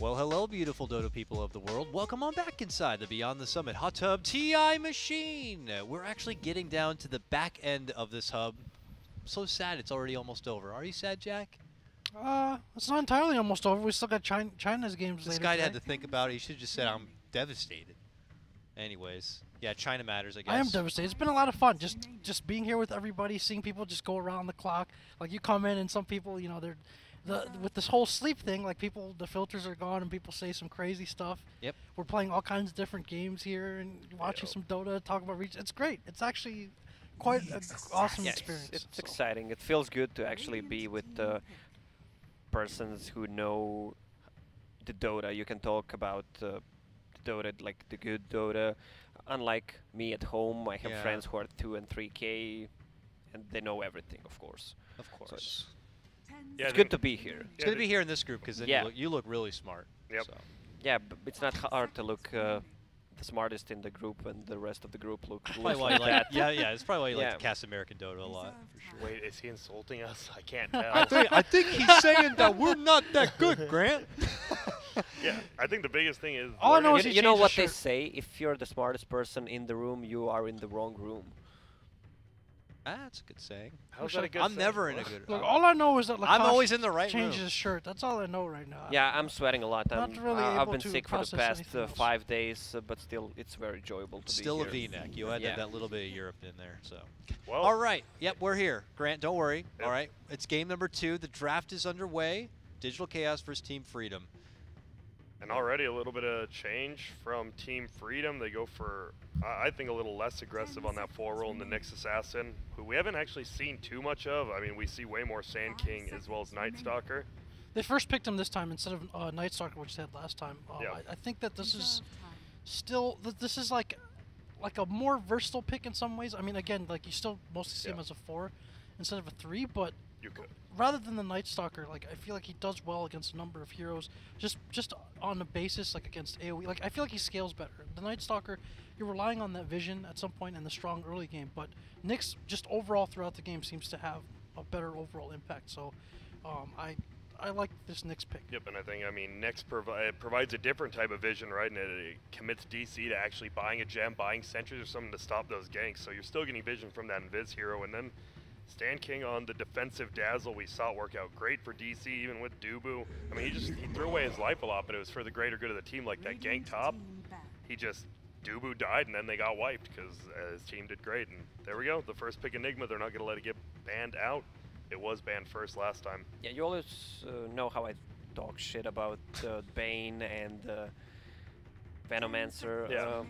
Well, hello, beautiful Dota people of the world. Welcome on back inside the Beyond the Summit Hot Tub TI machine. We're actually getting down to the back end of this hub. I'm so sad it's already almost over. Are you sad, Jack? It's not entirely almost over. We still got China's games This later guy today. had to think about it. He should have just said, I'm devastated. Anyways, yeah, China matters, I guess. I am devastated. It's been a lot of fun. Just being here with everybody, seeing people just go around the clock. Like you come in and some people, you know, with this whole sleep thing, like people, the filters are gone and people say some crazy stuff. Yep. We're playing all kinds of different games here and watching some Dota, talking about Reach. It's great. It's actually quite an awesome experience. It's exciting. It feels good to actually be with persons who know the Dota. You can talk about the Dota, like the good Dota. Unlike me at home, I have friends who are 2 and 3K, and they know everything, of course. Of course. It's good to be here. It's good to be here in this group because then you look really smart. Yep. So. Yeah, but it's not hard to look the smartest in the group, and the rest of the group look Probably why you like, it's probably why you like to cast American Dota a lot. For sure. Wait, is he insulting us? I can't tell. I think he's saying that we're not that good, Grant. Yeah, I think the biggest thing is. All I know is you know what they say: if you're the smartest person in the room, you are in the wrong room. That's a good saying. How's that a good I'm saying? never in a good room. Look, all I know is that I'm always in the right changes room. his shirt. That's all I know right now. Yeah, I'm sweating a lot. Not really I've able been to sick for the process past anything else. 5 days, but still, it's very enjoyable to Still be here. a V-neck. You had that little bit of Europe in there. So. Well, all right. Yep, we're here. Grant, don't worry. Yep. All right. It's game number 2. The draft is underway. Digital Chaos versus Team Freedom. and already a little bit of change from Team Freedom. They go for, I think, a little less aggressive on that 4 role in the Nyx Assassin, who we haven't actually seen too much of. I mean, we see way more Sand King as well as Night Stalker. They first picked him this time instead of Night Stalker, which they had last time. I think that this is still, this is like a more versatile pick in some ways. I mean, again, like you still mostly see him as a 4 instead of a 3, but You could. rather than the Night Stalker, like I feel like he does well against a number of heroes, just on the basis like against AoE. Like I feel like he scales better. The Night Stalker, you're relying on that vision at some point in the strong early game, but Nyx just overall throughout the game seems to have a better overall impact. So I like this Nyx pick. Yep, and I think, I mean, Nyx provides a different type of vision, right? And it commits DC to actually buying a gem, buying sentries or something to stop those ganks. So you're still getting vision from that Invis hero. And then Sand King on the defensive Dazzle, we saw it work out great for DC, even with Dubu. I mean, he threw away his life a lot, but it was for the greater good of the team. Like that gank top, Dubu died, and then they got wiped because his team did great. And there we go, the first pick Enigma. They're not going to let it get banned out. It was banned first last time. Yeah, you always know how I talk shit about Bane and Venomancer. Yeah.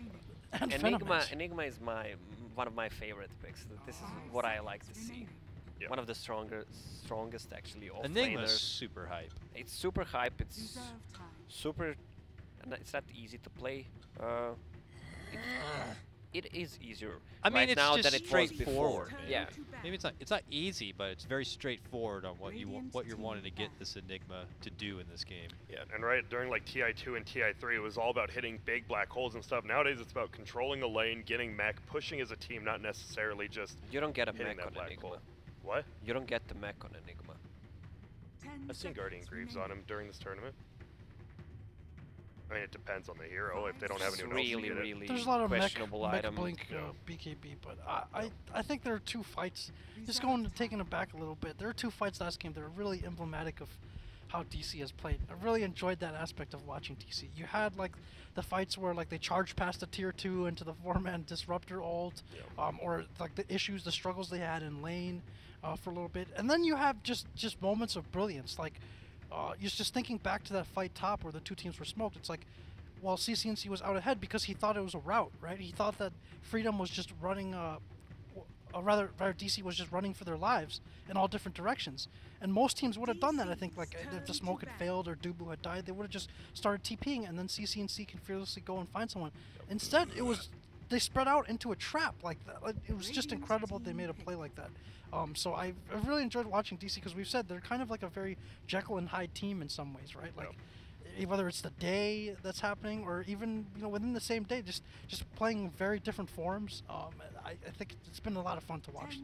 Enigma is one of my favorite picks. This is what I like to see. Yeah. One of the strongest actually off Enigma's laners. super hype. It's super hype. It's super. And it's not easy to play. It is easier I mean, right it's now just than it was before. straightforward, man. Yeah. Maybe it's not easy, but it's very straightforward on what you're wanting to get this Enigma to do in this game. Yeah, and right during like TI2 and TI3, it was all about hitting big black holes and stuff. Nowadays, it's about controlling the lane, getting mech, pushing as a team, not necessarily just You don't get a hitting mech that on black Enigma. hole. What? You don't get the mech on Enigma. I've seen Guardian Greaves on him during this tournament. I mean, it depends on the hero. If they don't have It's anyone else to get it. really There's a lot of mech questionable item. blink BKB, but I think there are 2 fights. Just taking it back a little bit. There are 2 fights last game that are really emblematic of how DC has played. I really enjoyed that aspect of watching DC. You had like the fights where like they charged past the tier 2 into the 4-man disruptor ult, or like the issues, the struggles they had in lane for a little bit, and then you have just moments of brilliance. Like you're just thinking back to that fight top where the 2 teams were smoked. It's like, well, CCNC was out ahead because he thought it was a rout, right? He thought that Freedom was just running, rather DC was just running for their lives in all different directions. And most teams would have done that, I think. Like if the smoke had failed or Dubu had died, they would have just started TPing, and then CCNC can fearlessly go and find someone. Instead, they spread out into a trap like that. Like, it was just incredible they made a play like that. So I really enjoyed watching DC because we've said they're kind of like a very Jekyll and Hyde team in some ways, right? Like whether it's the day that's happening or even within the same day, just playing very different forms. I think it's been a lot of fun to watch.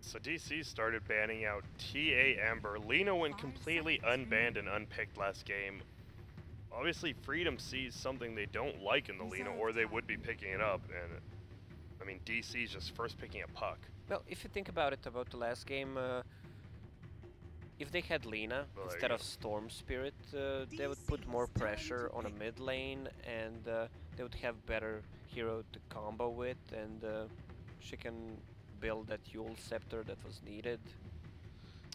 So DC started banning out TA Ember. Lena went completely unbanned and unpicked last game. Obviously, Freedom sees something they don't like in the Lena, or they would be picking it up. And I mean, DC's just first picking a puck. Well, if you think about it, about the last game, if they had Lena Well, instead of Storm Spirit, they would put more pressure on a mid lane, and they would have better hero to combo with, and she can build that Yule Scepter that was needed.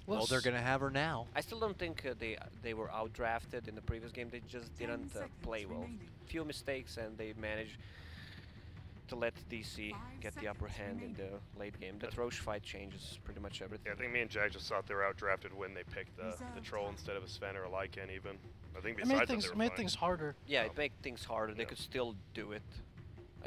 Well, they're going to have her now. I still don't think they were outdrafted in the previous game. They just didn't play well. Few mistakes, and they managed to let DC get the upper hand in the late game. That Roche fight changes pretty much everything. Yeah, I think me and Jack just thought they were outdrafted when they picked the Troll instead of a Sven or a Lycan even. I think It besides made that, things harder. Yeah, it made things harder. They Yeah. could still do it.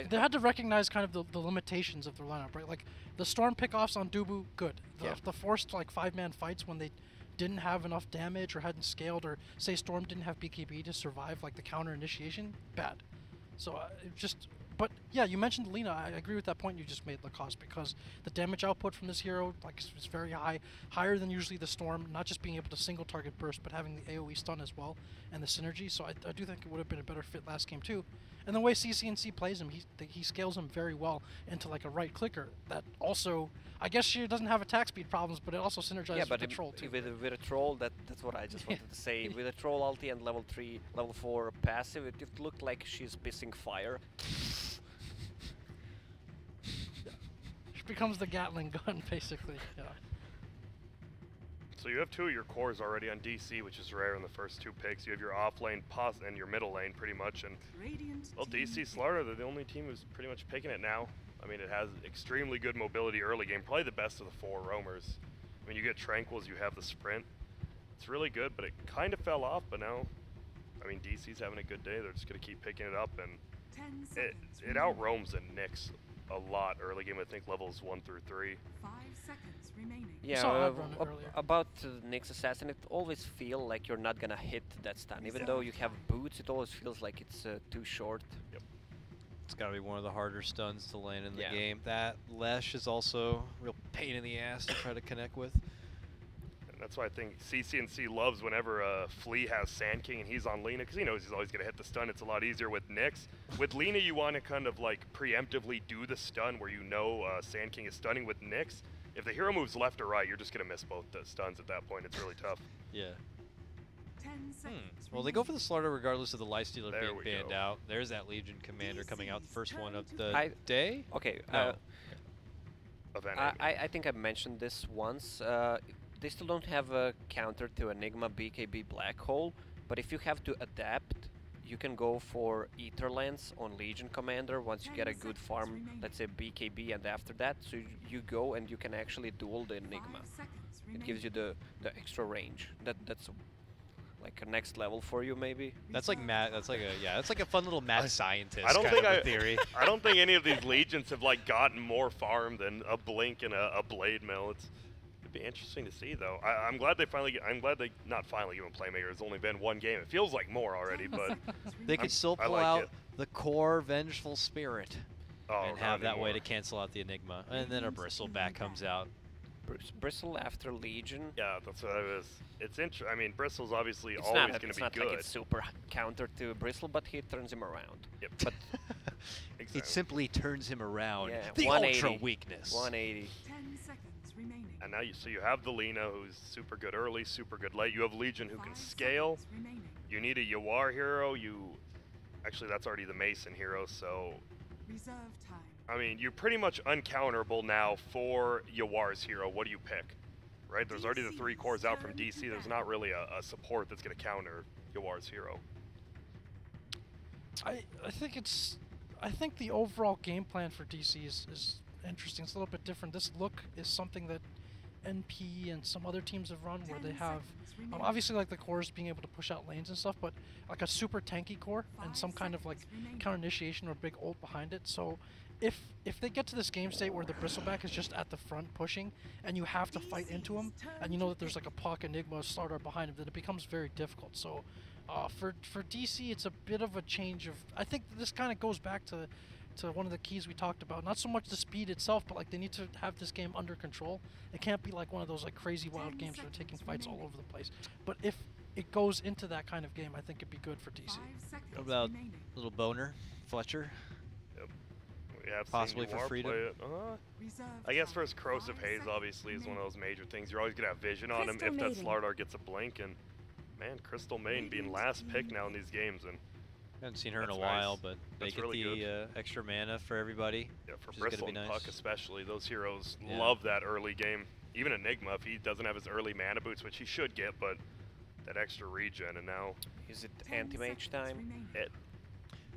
They had to recognize kind of the limitations of their lineup, right? Like the Storm pickoffs on Dubu, good. The forced like 5-man fights when they didn't have enough damage or hadn't scaled, or say Storm didn't have BKB to survive like the counter initiation, bad. So it just. But yeah, you mentioned Lena. I agree with that point you just made, Lacoste, because the damage output from this hero is very high, higher than usually the Storm. Not just being able to single target burst, but having the AOE stun as well and the synergy. So I do think it would have been a better fit last game too. And the way CCNC plays him, he scales him very well into like a right clicker. That also, I guess she doesn't have attack speed problems, but it also synergizes with the troll too. With a troll, that's what I just wanted to say. With a troll ulti and level 3, level 4 passive, it looked like she's pissing fire. She becomes the Gatling gun, basically. Yeah. So you have two of your cores already on DC, which is rare in the first two picks. You have your off lane and your middle lane pretty much. And well, DC Slaughter, they're the only team who's pretty much picking it now. I mean, it has extremely good mobility early game, probably the best of the 4 roamers. I mean, you get Tranquils, you have the sprint. It's really good, but it kind of fell off. But now, I mean, DC's having a good day. They're just going to keep picking it up, and it out roams and nicks a lot early game. I think levels 1 through 3. 5 seconds remaining. Yeah, saw I'd run it earlier. about Nyx Assassin, it always feel like you're not gonna hit that stun. Even though you have boots, it always feels like it's too short. Yep. It's got to be one of the harder stuns to land in the Yeah. game. That Lesh is also a real pain in the ass to try to connect with. And that's why I think CCNC loves whenever Flea has Sand King and he's on Lena, because he knows he's always going to hit the stun. It's a lot easier with Nyx. With Lena, you want to kind of like preemptively do the stun where you know Sand King is stunning. With Nyx, if the hero moves left or right, you're just going to miss both the stuns at that point. It's really tough. Yeah. 10 seconds. Well, they go for the Slaughter regardless of the Lifestealer There being we banned go. out. There's that Legion Commander coming out, the first one of the I- day. Okay, No. Event. I think I mentioned this once. They still don't have a counter to Enigma BKB Black Hole, but if you have to adapt, you can go for Ether Lens on Legion Commander once you get a good farm, let's say BKB, and after that, so you go and you can actually duel the Enigma. 5 seconds It remaining. gives you the extra range. That's like a next level for you, maybe. That's like mad. That's like a fun little mad scientist. I don't kind think of a theory. I don't think any of these legions have like gotten more farm than a Blink and a Blade Mill. It'd be interesting to see though. I'm glad they finally. I'm glad they not finally give him Playmaker. It's only been one game. It feels like more already, but They could still I pull like out it. the core Vengeful Spirit oh, and not have that way to anymore. cancel out the Enigma, and then a Bristleback comes out. Bristle after Legion. Yeah, that's what I was. It's interesting. I mean, Bristle's obviously It's always not, going to it's be not good. like it's super counter to Bristle, but he turns him around. Yep. But Exactly. It simply turns him around. Yeah, The 180. ultra weakness. 180. 10 seconds remaining. And now so you have the Lena, who's super good early, super good late. You have Legion, who can 5 scale. seconds remaining. You need a Yawar hero. Actually, that's already the Mason hero. So, Reserve time. I mean, you're pretty much uncounterable now for Yawar's hero. What do you pick? Right? There's already the 3 cores out from DC. There's not really a support that's going to counter Yawar's hero. I think the overall game plan for DC is interesting. It's a little bit different. This look is something that NP and some other teams have run where they 10 have seconds remaining. obviously like the cores being able to push out lanes and stuff, but like a super tanky core and 5 some kind of like seconds remaining. counter initiation or big ult behind it. So if they get to this game state where the Bristleback is just at the front pushing and you have to fight into him and you know that there's like a Puck, Enigma, Starter behind him, then it becomes very difficult. So for DC, it's a bit of a change of. I think this kind of goes back to to one of the keys we talked about. Not so much the speed itself, but like they need to have this game under control. It can't be like one of those like crazy wild games that are taking fights all over the place. But if it goes into that kind of game, I think it'd be good for DC. 5 seconds What about remaining. little boner, Fletcher? We have Possibly seen for Noir freedom? play it. Reserve I guess time. first Corrosive 5 Haze seconds obviously is one of remaining. those major things. You're always gonna have vision on him Crystal if that Maiden. Slardar gets a blink, and man, Crystal Maiden being last pick now in these games, and Haven't seen her in a That's while, nice. but they That's get really the extra mana for everybody. yeah, for Which is gonna Bristle be and nice. Puck especially, those heroes Yeah. love that early game. Even Enigma, if he doesn't have his early mana boots, which he should get, but that extra regen, and now Is it 10 anti-mage seconds time? remaining. it.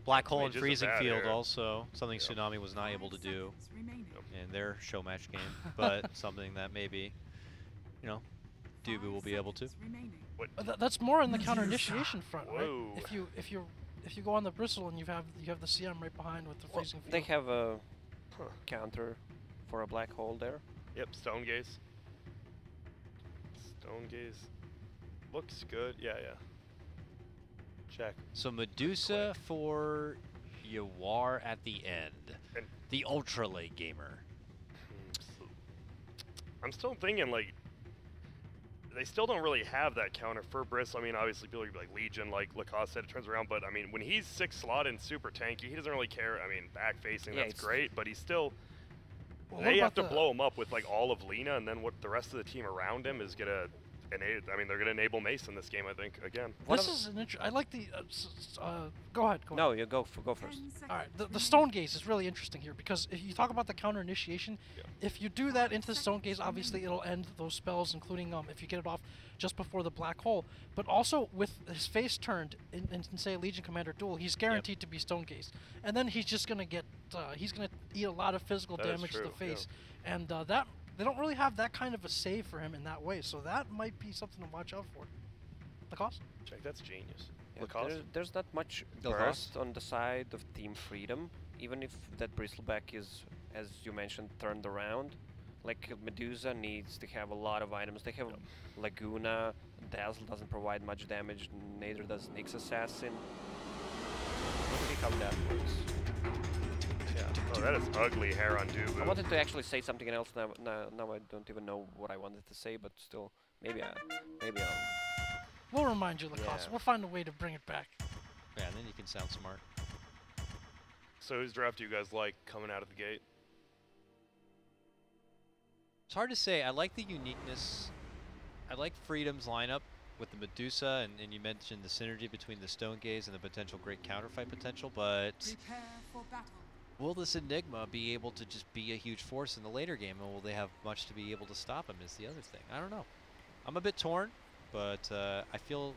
Black Hole and Mages are Freezing bad Field here. also, something Yeah. Tsunami was not 5 able to do seconds remaining. in their show match game, but something that maybe, you know, Dubu 5 will be able to. seconds remaining. What? That's more in the counter initiation front, Whoa. right? If you go on the Bristle and you have the CM right behind with the Well, freezing field. they have a Huh. counter for a black hole there. Yep, Stone Gaze. Stone Gaze looks good. Yeah. Check. So Medusa for Yawar at the end, And- the ultra late gamer. I'm still thinking, like, they still don't really have that counter for Bristle. I mean, obviously, people would be like Legion, like Lacoste said, it turns around. But, I mean, when he's 6 slot and super tanky, he doesn't really care. I mean, back-facing, Yeah, that's it's- great. But he's still... Well, what they have about to the- blow him up with, like, all of Lena, and then what the rest of the team around him is going to... I mean, they're going to enable Mace in this game, I think, again. One This of- is an I like the. Go ahead. Go No, ahead. you go first. 10 seconds All right, the remaining. Stone Gaze is really interesting here because if you talk about the counter initiation, Yeah. if you do that into the Stone Gaze, obviously it'll end those spells, including if you get it off just before the black hole. But also with his face turned in say Legion Commander duel, he's guaranteed to be Stone Gazed, and then he's just gonna get he's gonna eat a lot of physical That is damage to the true, yeah. face, and that they don't really have that kind of a save for him in that way. So that might be something to watch out for. Lacoste? Check, that's genius. Yeah, Lacoste? there's not much Lacoste? burst on the side of Team Freedom, even if that Bristleback is, as you mentioned, turned around. Like Medusa needs to have a lot of items. They have Laguna, Dazzle doesn't provide much damage, neither does Nyx Assassin. Let's see how that works. Yeah. Oh, that is ugly hair on Dubu. I wanted to actually say something else. Now I don't even know what I wanted to say, but still, maybe I'll. We'll remind you, Lacoste. Yeah. We'll find a way to bring it back. Yeah, and then you can sound smart. So whose draft do you guys like coming out of the gate? It's hard to say. I like the uniqueness. I like Freedom's lineup with the Medusa, and you mentioned the synergy between the Stone Gaze and the potential great counterfight potential, but Prepare for battle. will this Enigma be able to just be a huge force in the later game, and will they have much to be able to stop him is the other thing. I don't know. I'm a bit torn, but I feel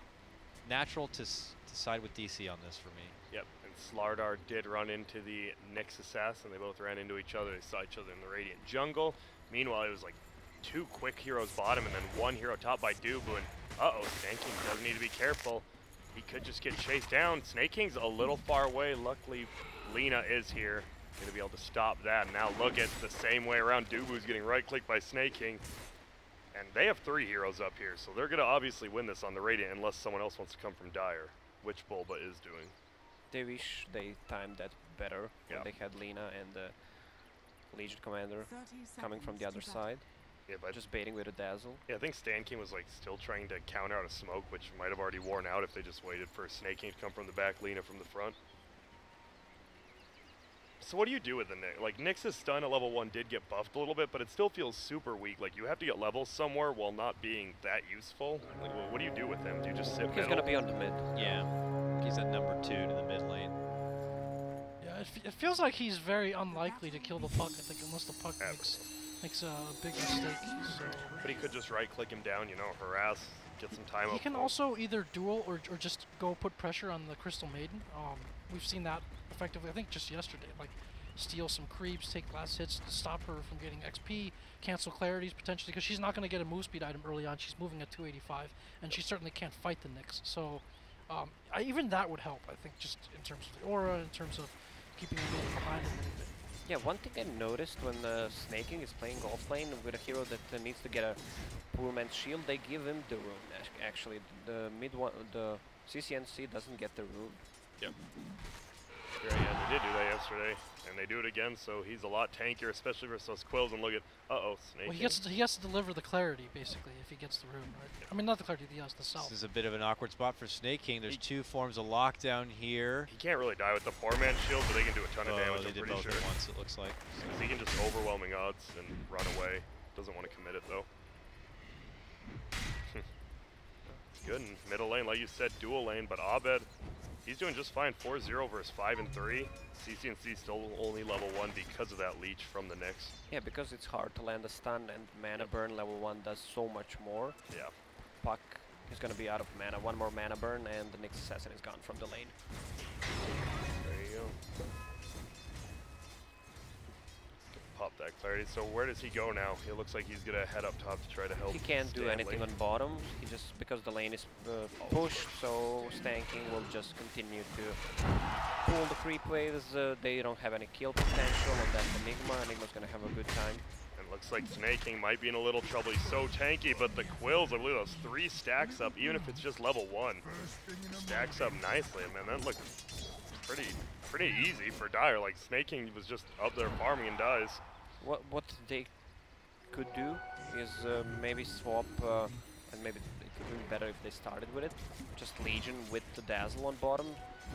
natural to side with DC on this for me. Yep, and Slardar did run into the Nyx Assassin. They both ran into each other. They saw each other in the Radiant Jungle. Meanwhile, it was like 2 quick heroes bottom and then 1 hero top by Dubu. And uh-oh, Snake King does need to be careful. He could just get chased down. Snake King's a little far away. Luckily, Lena is here. Going to be able to stop that. And now look at the same way around. Dubu's getting right-clicked by Snake King. And they have 3 heroes up here, so they're going to obviously win this on the Radiant unless someone else wants to come from Dire, which Bulba is doing. They wish they timed that better Yeah. when they had Lena and the Legion Commander 30 coming from the other seconds to battle. side, Yeah, but just baiting with a Dazzle. yeah, I think Stan King was like still trying to counter out a smoke, which might have already worn out if they just waited for Snake King to come from the back, Lena from the front. So what do you do with the Nyx? Like, Nyx's stun at level 1 did get buffed a little bit, but it still feels super weak. Like, you have to get levels somewhere while not being that useful. Like, what do you do with him? Do you just sit He's middle? gonna be on the mid. Yeah, he's at number 2 to the mid lane. Yeah, it feels like he's very unlikely to kill the puck. I think unless the puck makes a big mistake. So But he could just right-click him down, you know, harass, get some time he up. can also either duel or just go put pressure on the Crystal Maiden. We've seen that effectively. I think just yesterday, like steal some creeps, take last hits to stop her from getting XP, cancel clarities potentially because she's not going to get a move speed item early on. She's moving at 285, and she certainly can't fight the Nyx. So even that would help. I think just in terms of the aura, in terms of keeping the mid behind a little bit. Yeah, one thing I noticed when Snake King is playing off lane with a hero that needs to get a poor man's shield, they give him the rune. Actually, the mid one, the CCNC doesn't get the rune. Yep. Yeah, they did do that yesterday, and they do it again. So he's a lot tankier, especially versus those quills. And look at, Snake. Well, he has to deliver the clarity basically if he gets the rune, right? I mean, not the clarity, the self. This is a bit of an awkward spot for Snake King. There's two forms of lockdown here. He can't really die with the 4-man shield, but they can do a ton of damage. They I'm did pretty both sure. at once, it looks like. Because he can just overwhelming odds and run away. Doesn't want to commit it though. It's good in middle lane, like you said, dual lane. But Abed, he's doing just fine. 4-0 versus 5 and 3. CCNC still only level 1 because of that leech from the Nyx. Yeah, because it's hard to land a stun, and mana burn level 1 does so much more. Yeah. Puck is going to be out of mana. One more mana burn, and the Nyx Assassin is gone from the lane. There you go. Pop that clarity. So where does he go now? It looks like he's gonna head up top to try to help. He can't do anything Stanley. on bottom. He just, because the lane is pushed, so Stan King will just continue to pull the creep waves. They don't have any kill potential on that Enigma. Enigma's gonna have a good time. And looks like Snake King might be in a little trouble. He's so tanky, but the quills, I believe those 3 stacks up, even if it's just level 1. Stacks up nicely, and man, that looked pretty easy for Dire. Like Snake King was just up there farming and dies. What they could do is maybe swap, and maybe it could be better if they started with it. Just Legion with the Dazzle on bottom.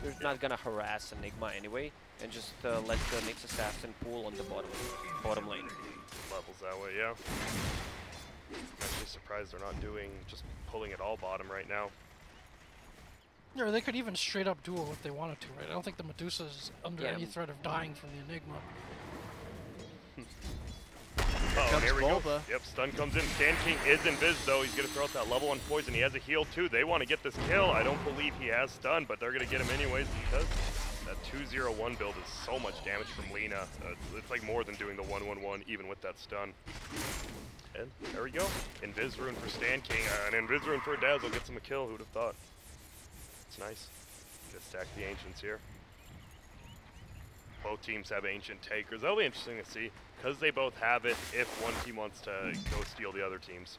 They're not gonna harass Enigma anyway, and just let the Nyx Assassin pool on the bottom lane. Levels that way, yeah. I'm actually surprised they're not just pulling it all bottom right now. Yeah, or they could even straight up duel if they wanted to, right? I don't think the Medusa is under any threat of dying from the Enigma. Oh, here we go. Bulba. Yep, stun comes in. Sand King is invis though. He's gonna throw out that level 1 poison. He has a heal too. They want to get this kill. I don't believe he has stun, but they're gonna get him anyways because that 201 build is so much damage from Lina. It's like more than doing the 111 even with that stun. And there we go. Invis rune for Stan King. An invis rune for Dazzle gets him a kill. Who'd have thought? It's nice. Just stack the ancients here. Both teams have ancient takers. That'll be interesting to see because they both have it if one team wants to go steal the other teams.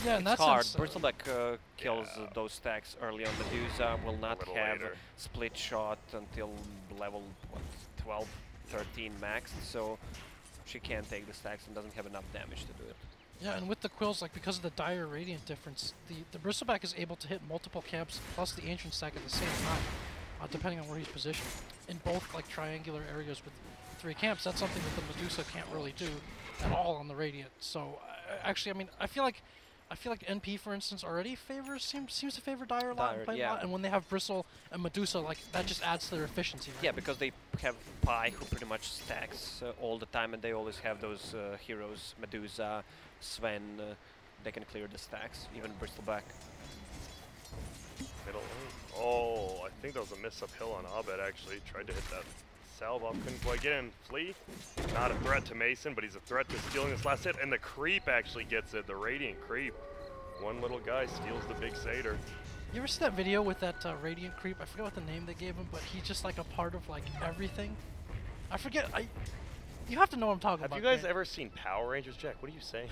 Yeah, and It's that's hard. Bristleback kills those stacks early on. Medusa will not little have later. split shot until level 12, 13 max, so she can't take the stacks and doesn't have enough damage to do it. Yeah, and with the quills, like because of the dire radiant difference, the Bristleback is able to hit multiple camps plus the ancient stack at the same time, depending on where he's positioned. In both like triangular areas with 3 camps, that's something that the Medusa can't really do at all on the radiant. So actually, I mean, I feel like NP, for instance, already seems to favor Dire a lot, a lot, and when they have Bristle and Medusa, like that just adds to their efficiency. Right? Yeah, because they have Pi who pretty much stacks all the time, and they always have those heroes, Medusa, Sven. They can clear the stacks, even Bristleback. Middle lane. Oh, I think that was a miss uphill on Abed actually. Tried to hit that salve off, couldn't quite get in. Flea, not a threat to Mason, but he's a threat to stealing this last hit. And the creep actually gets it, the Radiant creep. One little guy steals the big Satyr. You ever see that video with that Radiant creep? I forget what the name they gave him, but he's just like a part of like everything. I forget. You have to know what I'm talking about. Have you guys Grant. ever seen Power Rangers, Jack? What are you saying?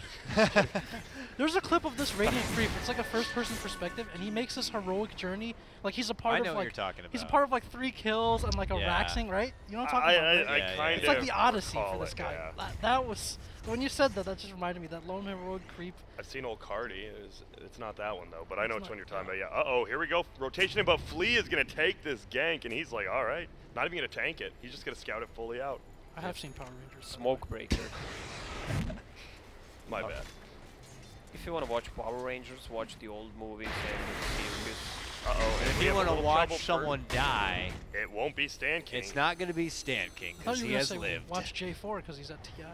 There's a clip of this Radiant creep. It's like a first-person perspective, and he makes this heroic journey. Like he's a part I of know like what you're talking about. he's a part of like 3 kills and like a Yeah. Raxing, right? You know what I'm talking about? Right? Yeah, kind It's of like the Odyssey recall for this it, guy. yeah. That was when you said that. That just reminded me that lone heroic creep. I've seen old Cardi. It's not that one though, but I know It's which one not- you're talking about. Yeah. Uh-oh, here we go. Rotation in, but Flea is gonna take this gank, and he's like, all right, not even gonna tank it. He's just gonna scout it fully out. I have seen Power Rangers. Smoke Breaker. My bad. If you want to watch Power Rangers, watch the old movies and the series. Uh-oh. If we you have a want to little watch trouble for- someone die, It won't be Stan King. it's not going to be Stan King I thought because you he were has gonna say lived. watch J4 because he's at TI.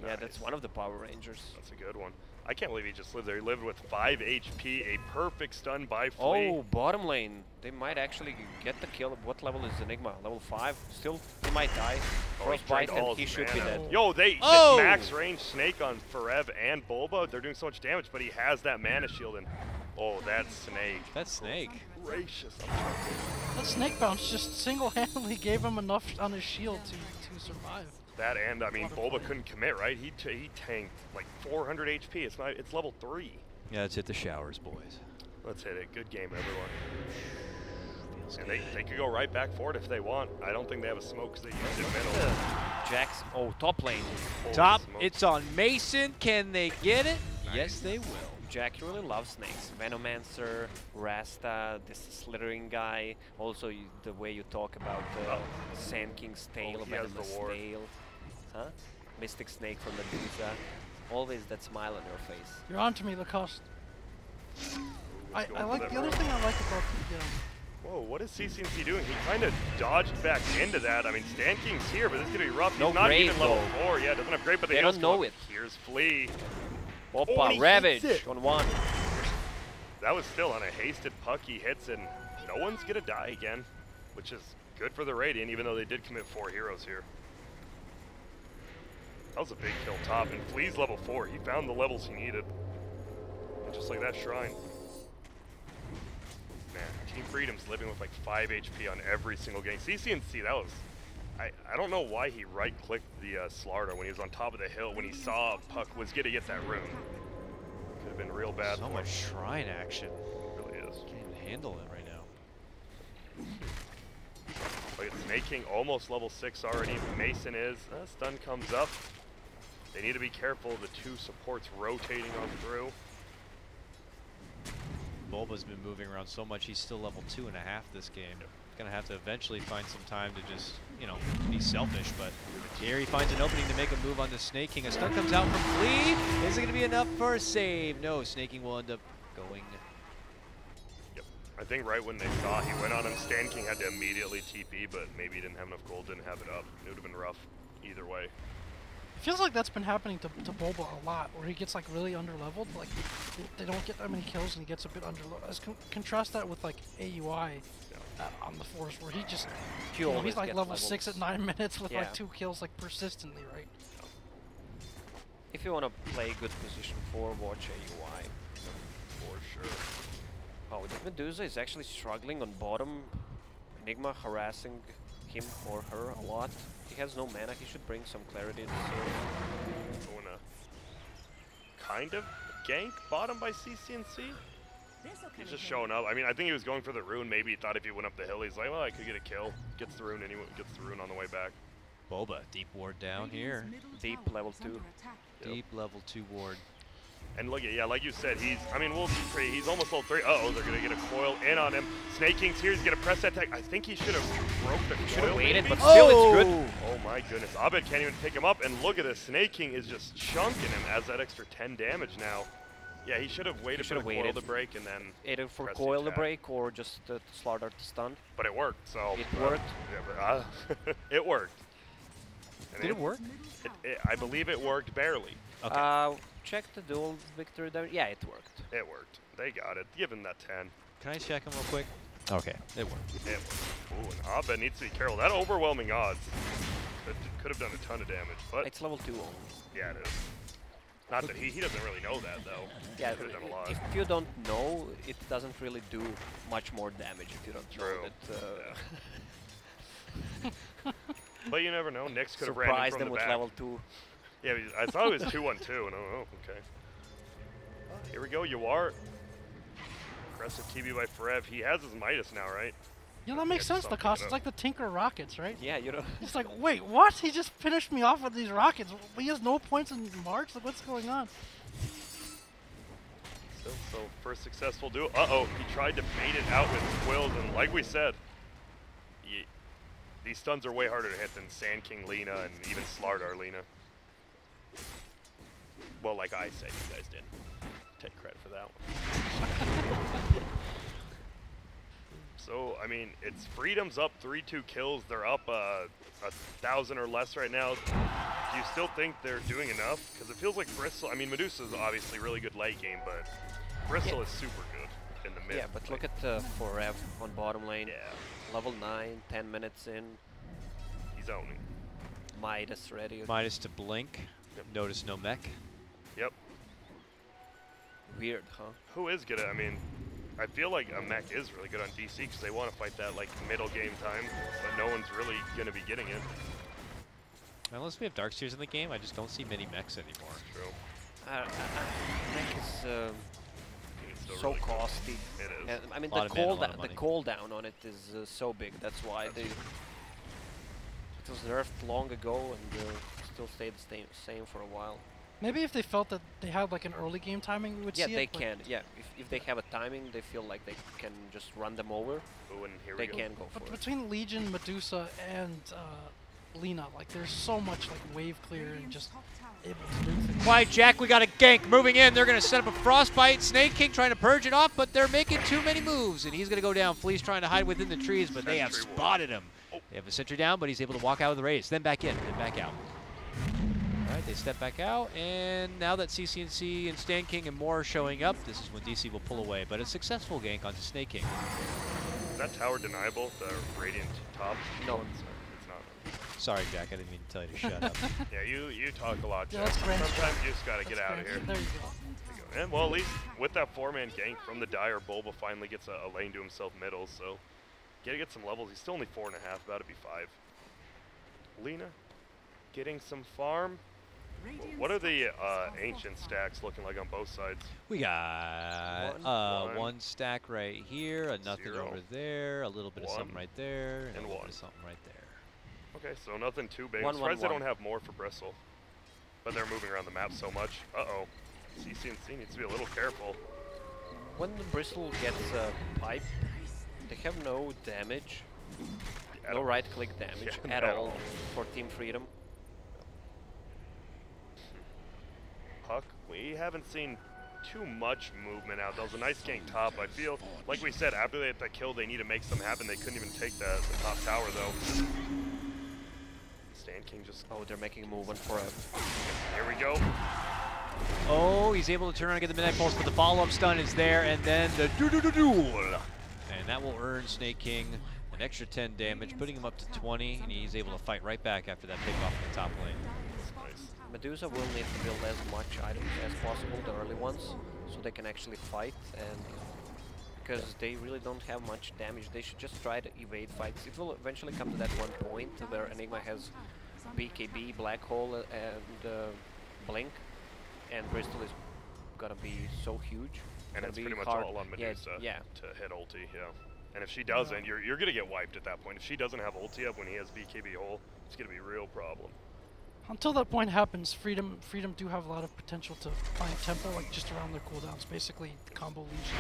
Yeah, that's one of the Power Rangers. That's a good one. I can't believe he just lived there. He lived with 5 HP, a perfect stun by Flea. Oh, bottom lane. They might actually get the kill. What level is Enigma? Level 5? Still, he might die. Oh, Frostbite, drained all and he his should be mana. dead. Yo, they Oh! max range Snake on Forev and Bulba. They're doing so much damage, but he has that mana shield. And oh, that's Snake. That's Snake. Gracious. That snake bounce just single-handedly gave him enough on his shield to survive. That and I mean, Water Bulba play. couldn't commit, right? He tanked like 400 HP. It's level 3. Yeah, let's hit the showers, boys. Let's hit it. Good game, everyone. And they could go right back for it if they want. I don't think they have a smoke because they used it middle. Jax. Oh, top lane. Holy Top, smokes. it's on Mason. Can they get it? Yes, they will. Jack really loves snakes. Venomancer, Rasta, this slithering guy. Also, the way you talk about Sand King's tail, he has the venomous ward. tail. Huh? Mystic Snake from Medusa. Always that smile on your face. You're on to me, Lacoste. I going for like that the other road. thing I like about the Whoa, what is CCNC doing? He kind of dodged back into that. I mean, Stan King's here, but this is going to be rough. No He's not grave, even level though. 4. Yeah, doesn't have great, but They the don't heals know go up. it. Here's Flea. Oppa, Oh, and he Ravage hits it. on one. That was still on a hasted puck. He hits, and no one's going to die again, which is good for the Radiant, even though they did commit 4 heroes here. That was a big kill top, and Flea's level 4. He found the levels he needed. And just like that Shrine. Man, Team Freedom's living with like 5 HP on every single game. CCNC, that was... I don't know why he right-clicked the Slardar when he was on top of the hill when he saw puck was going to get that rune. Could have been real bad So for much him. shrine action. It really is. Can't even handle it right now. Look at Snake King, almost level 6 already. Mason is. Stun comes up. They need to be careful. The 2 supports rotating on through. Bulba's been moving around so much, he's still level 2.5 this game. Gonna have to eventually find some time to just, you know, be selfish, but here he finds an opening to make a move on the Snake King. A stun comes out from Flea. Is it gonna be enough for a save? No, Snake King will end up going. Yep. I think right when they saw he went on him, Stan King had to immediately TP, but maybe he didn't have enough gold, didn't have it up. It would have been rough either way. It feels like that's been happening to Bulba a lot, where he gets like really underleveled. Like they don't get that many kills, and he gets a bit underleveled. Contrast that with like AUI on the Force, where he just You he's always like get level levels. 6 at 9 minutes with Yeah. like 2 kills like persistently, right? If you want to play good position 4, watch AUI. For sure. Oh, the Medusa is actually struggling on bottom. Enigma harassing him or her a lot. He has no mana, he should bring some clarity this year. Going to kind of gank bottom by CCNC. He's just showing up. I mean, I think he was going for the rune. Maybe he thought if he went up the hill, he's like, well, I could get a kill. Gets the rune anyway. Gets the rune on the way back. Bulba, deep ward down here. Deep level 2. Yep. Deep level 2 ward. And look at, yeah, like you said, I mean, we'll be pretty, he's almost level 3. Uh-oh, they're going to get a coil in on him. Snake King's here, he's going to press that tag. I think he should have broke the Should coil, have waited, maybe? but still it's good. Oh my goodness, Abed can't even pick him up, and look at this, Snake King is just chunking him as that extra 10 damage now. Yeah, he should have waited for the coil to break and then Either for press the coil to attack. break or just Slardar to stun. But it worked, so... It worked? Yeah, but, it worked. And Did it work? I believe it worked barely. Okay. Check the dual victory there. Yeah, it worked. It worked. They got it. Give him that 10. Can I check him real quick? Okay, it worked. It worked. Ooh, and Abed needs to be careful. That overwhelming odds could have done a ton of damage, but It's level 2 only. yeah, it is. Not that he doesn't really know that though. Yeah, Could have done a lot. if you don't know, it doesn't really do much more damage if you don't True. know that. But you never know. Nyx could have ran Surprise in from them the with back. level 2. Yeah, I thought it was 2-1-2, and oh, okay. Here we go, Yawar. Aggressive TB by Forev. He has his Midas now, right? Yeah, that makes Yeah, sense, just Lacoste. something It's up. like the Tinker Rockets, right? Yeah, you know. It's like, wait, what? He just finished me off with these rockets. He has no points in March? Like, what's going on? So first successful duel. Uh-oh, he tried to bait it out with Quills, and like we said, these stuns are way harder to hit than Sand King Lina and even Slardar Lina. Well, like I said, you guys didn't. Take credit for that one. So, I mean, it's Freedom's up 3-2 kills. They're up 1,000 or less right now. Do you still think they're doing enough? Because it feels like Bristol, I mean, Medusa's obviously really good late game, but Bristol is super good in the mid. Yeah, but look at Forev on bottom lane. Yeah, Level 9, 10 minutes in. he's owning. Midas ready. Midas to blink. Yep. Notice no mech. Yep. Weird, huh? Who is good at, I mean, I feel like a mech is really good on DC because they want to fight that like middle game time, but no one's really going to be getting it. Unless we have Darkseers in the game, I just don't see many mechs anymore. True. Mech is so really costly. It is. And, I mean, Lot the of mana, lot of money. cooldown on it is so big. That's why it was nerfed long ago and still stayed the same for a while. Maybe if they felt that they had like an early game timing, we would Yeah, see they it. but can. Yeah, if they have a timing, they feel like they can just run them over. Ooh, and here They we go. can go for But it. between Legion, Medusa, and Lina, like there's so much like wave clear and Radiant's just top tower able to do things. Quiet Jack, we got a gank moving in. They're going to set up a frostbite. Snake King trying to purge it off, but they're making too many moves, and he's going to go down. Flea's trying to hide within the trees, but they have Sentry ward. spotted him. Oh. They have a sentry down, but he's able to walk out of the race. Then back in, then back out. All right, they step back out, and now that CCNC and Stan King and more are showing up, this is when DC will pull away. But a successful gank onto Snake King. Is that tower deniable? The Radiant top? No. It's not. Sorry, Jack, I didn't mean to tell you to shut up. Yeah, you talk a lot, Yeah, Jack. that's grand. Sometimes you just gotta get That's out of here. great. There you go. There you go. And well, at least with that 4-man gank from the Dire, Bulba finally gets a lane to himself middle, so gotta get some levels. He's still only 4.5, about to be 5. Lina getting some farm. Radiant's What are the top tower ancient tower. stacks looking like on both sides? We got One. one stack right here, a nothing 0. over there, a little bit of something 1. right there, and a And little 1. bit of something right there. Okay, so nothing too big. One, I'm surprised one, they don't one. have more for Bristle. But they're moving around the map so much. Uh-oh. CCNC needs to be a little careful. When the Bristle gets a pipe, they have no damage, At no all. right-click damage Yeah, at at all all. for Team Freedom. Puck, we haven't seen too much movement out. That was a nice gank top. I feel, like we said, after they hit that kill, they need to make something happen. They couldn't even take the top tower, though. Stan King just... Oh, they're making a movement for a... Here we go. Oh, he's able to turn around and get the Midnight Pulse, but the follow-up stun is there, and then the do-do-do-duel. And that will earn Snake King an extra 10 damage, putting him up to 20, and he's able to fight right back after that pick off in the top lane. Nice. Medusa will need to build as much items as possible, the early ones, so they can actually fight, and because they really don't have much damage, they should just try to evade fights. It will eventually come to that one point where Enigma has BKB, Black Hole, and Blink, and Bristol is gonna be so huge. And gonna it's be pretty much hard. all on Yeah, Medusa yeah. to hit ulti, yeah. And if she doesn't, you're going to get wiped at that point. If she doesn't have ulti up when he has BKB hole, it's going to be a real problem. Until that point happens, Freedom do have a lot of potential to find tempo, like just around their cooldowns. Basically, combo Legion.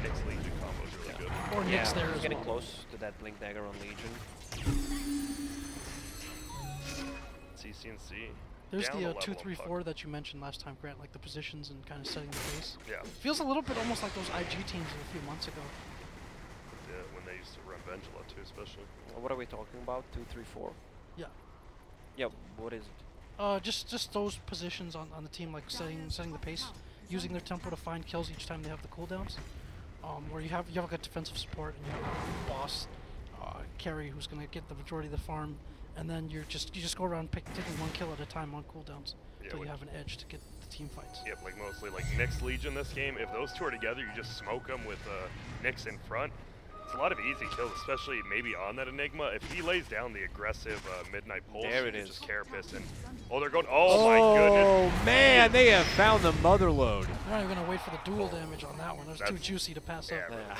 Nick's Legion combo is really good. Or Nyx there he's as getting well. close to that Blink Dagger on Legion. CCNC. There's down the a level 2, on 3, Puck. 4 that you mentioned last time, Grant, like the positions and kind of setting the base. Yeah. Feels a little bit almost like those IG teams a few months ago. Yeah, when they used to run Vengela too, especially. What are we talking about? 2, 3, 4? Yeah. Yeah, what is it? Just those positions on the team, like setting the pace, using their tempo to find kills each time they have the cooldowns. Where you have like a defensive support and you have a boss carry who's gonna get the majority of the farm, and then you just go around taking one kill at a time on cooldowns Yeah, until you when- have an edge to get the team fights. Yep, like mostly like Nyx Legion this game. If those two are together, you just smoke them with Nyx in front. It's a lot of easy kills, especially maybe on that Enigma. If he lays down the aggressive Midnight Pulse, There you it can is. just Carapace and oh, they're going. Oh my goodness! Oh man, they have found the mother load. They're not even gonna wait for the dual damage on that one. That's too That's- juicy to pass Yeah, up. it really was.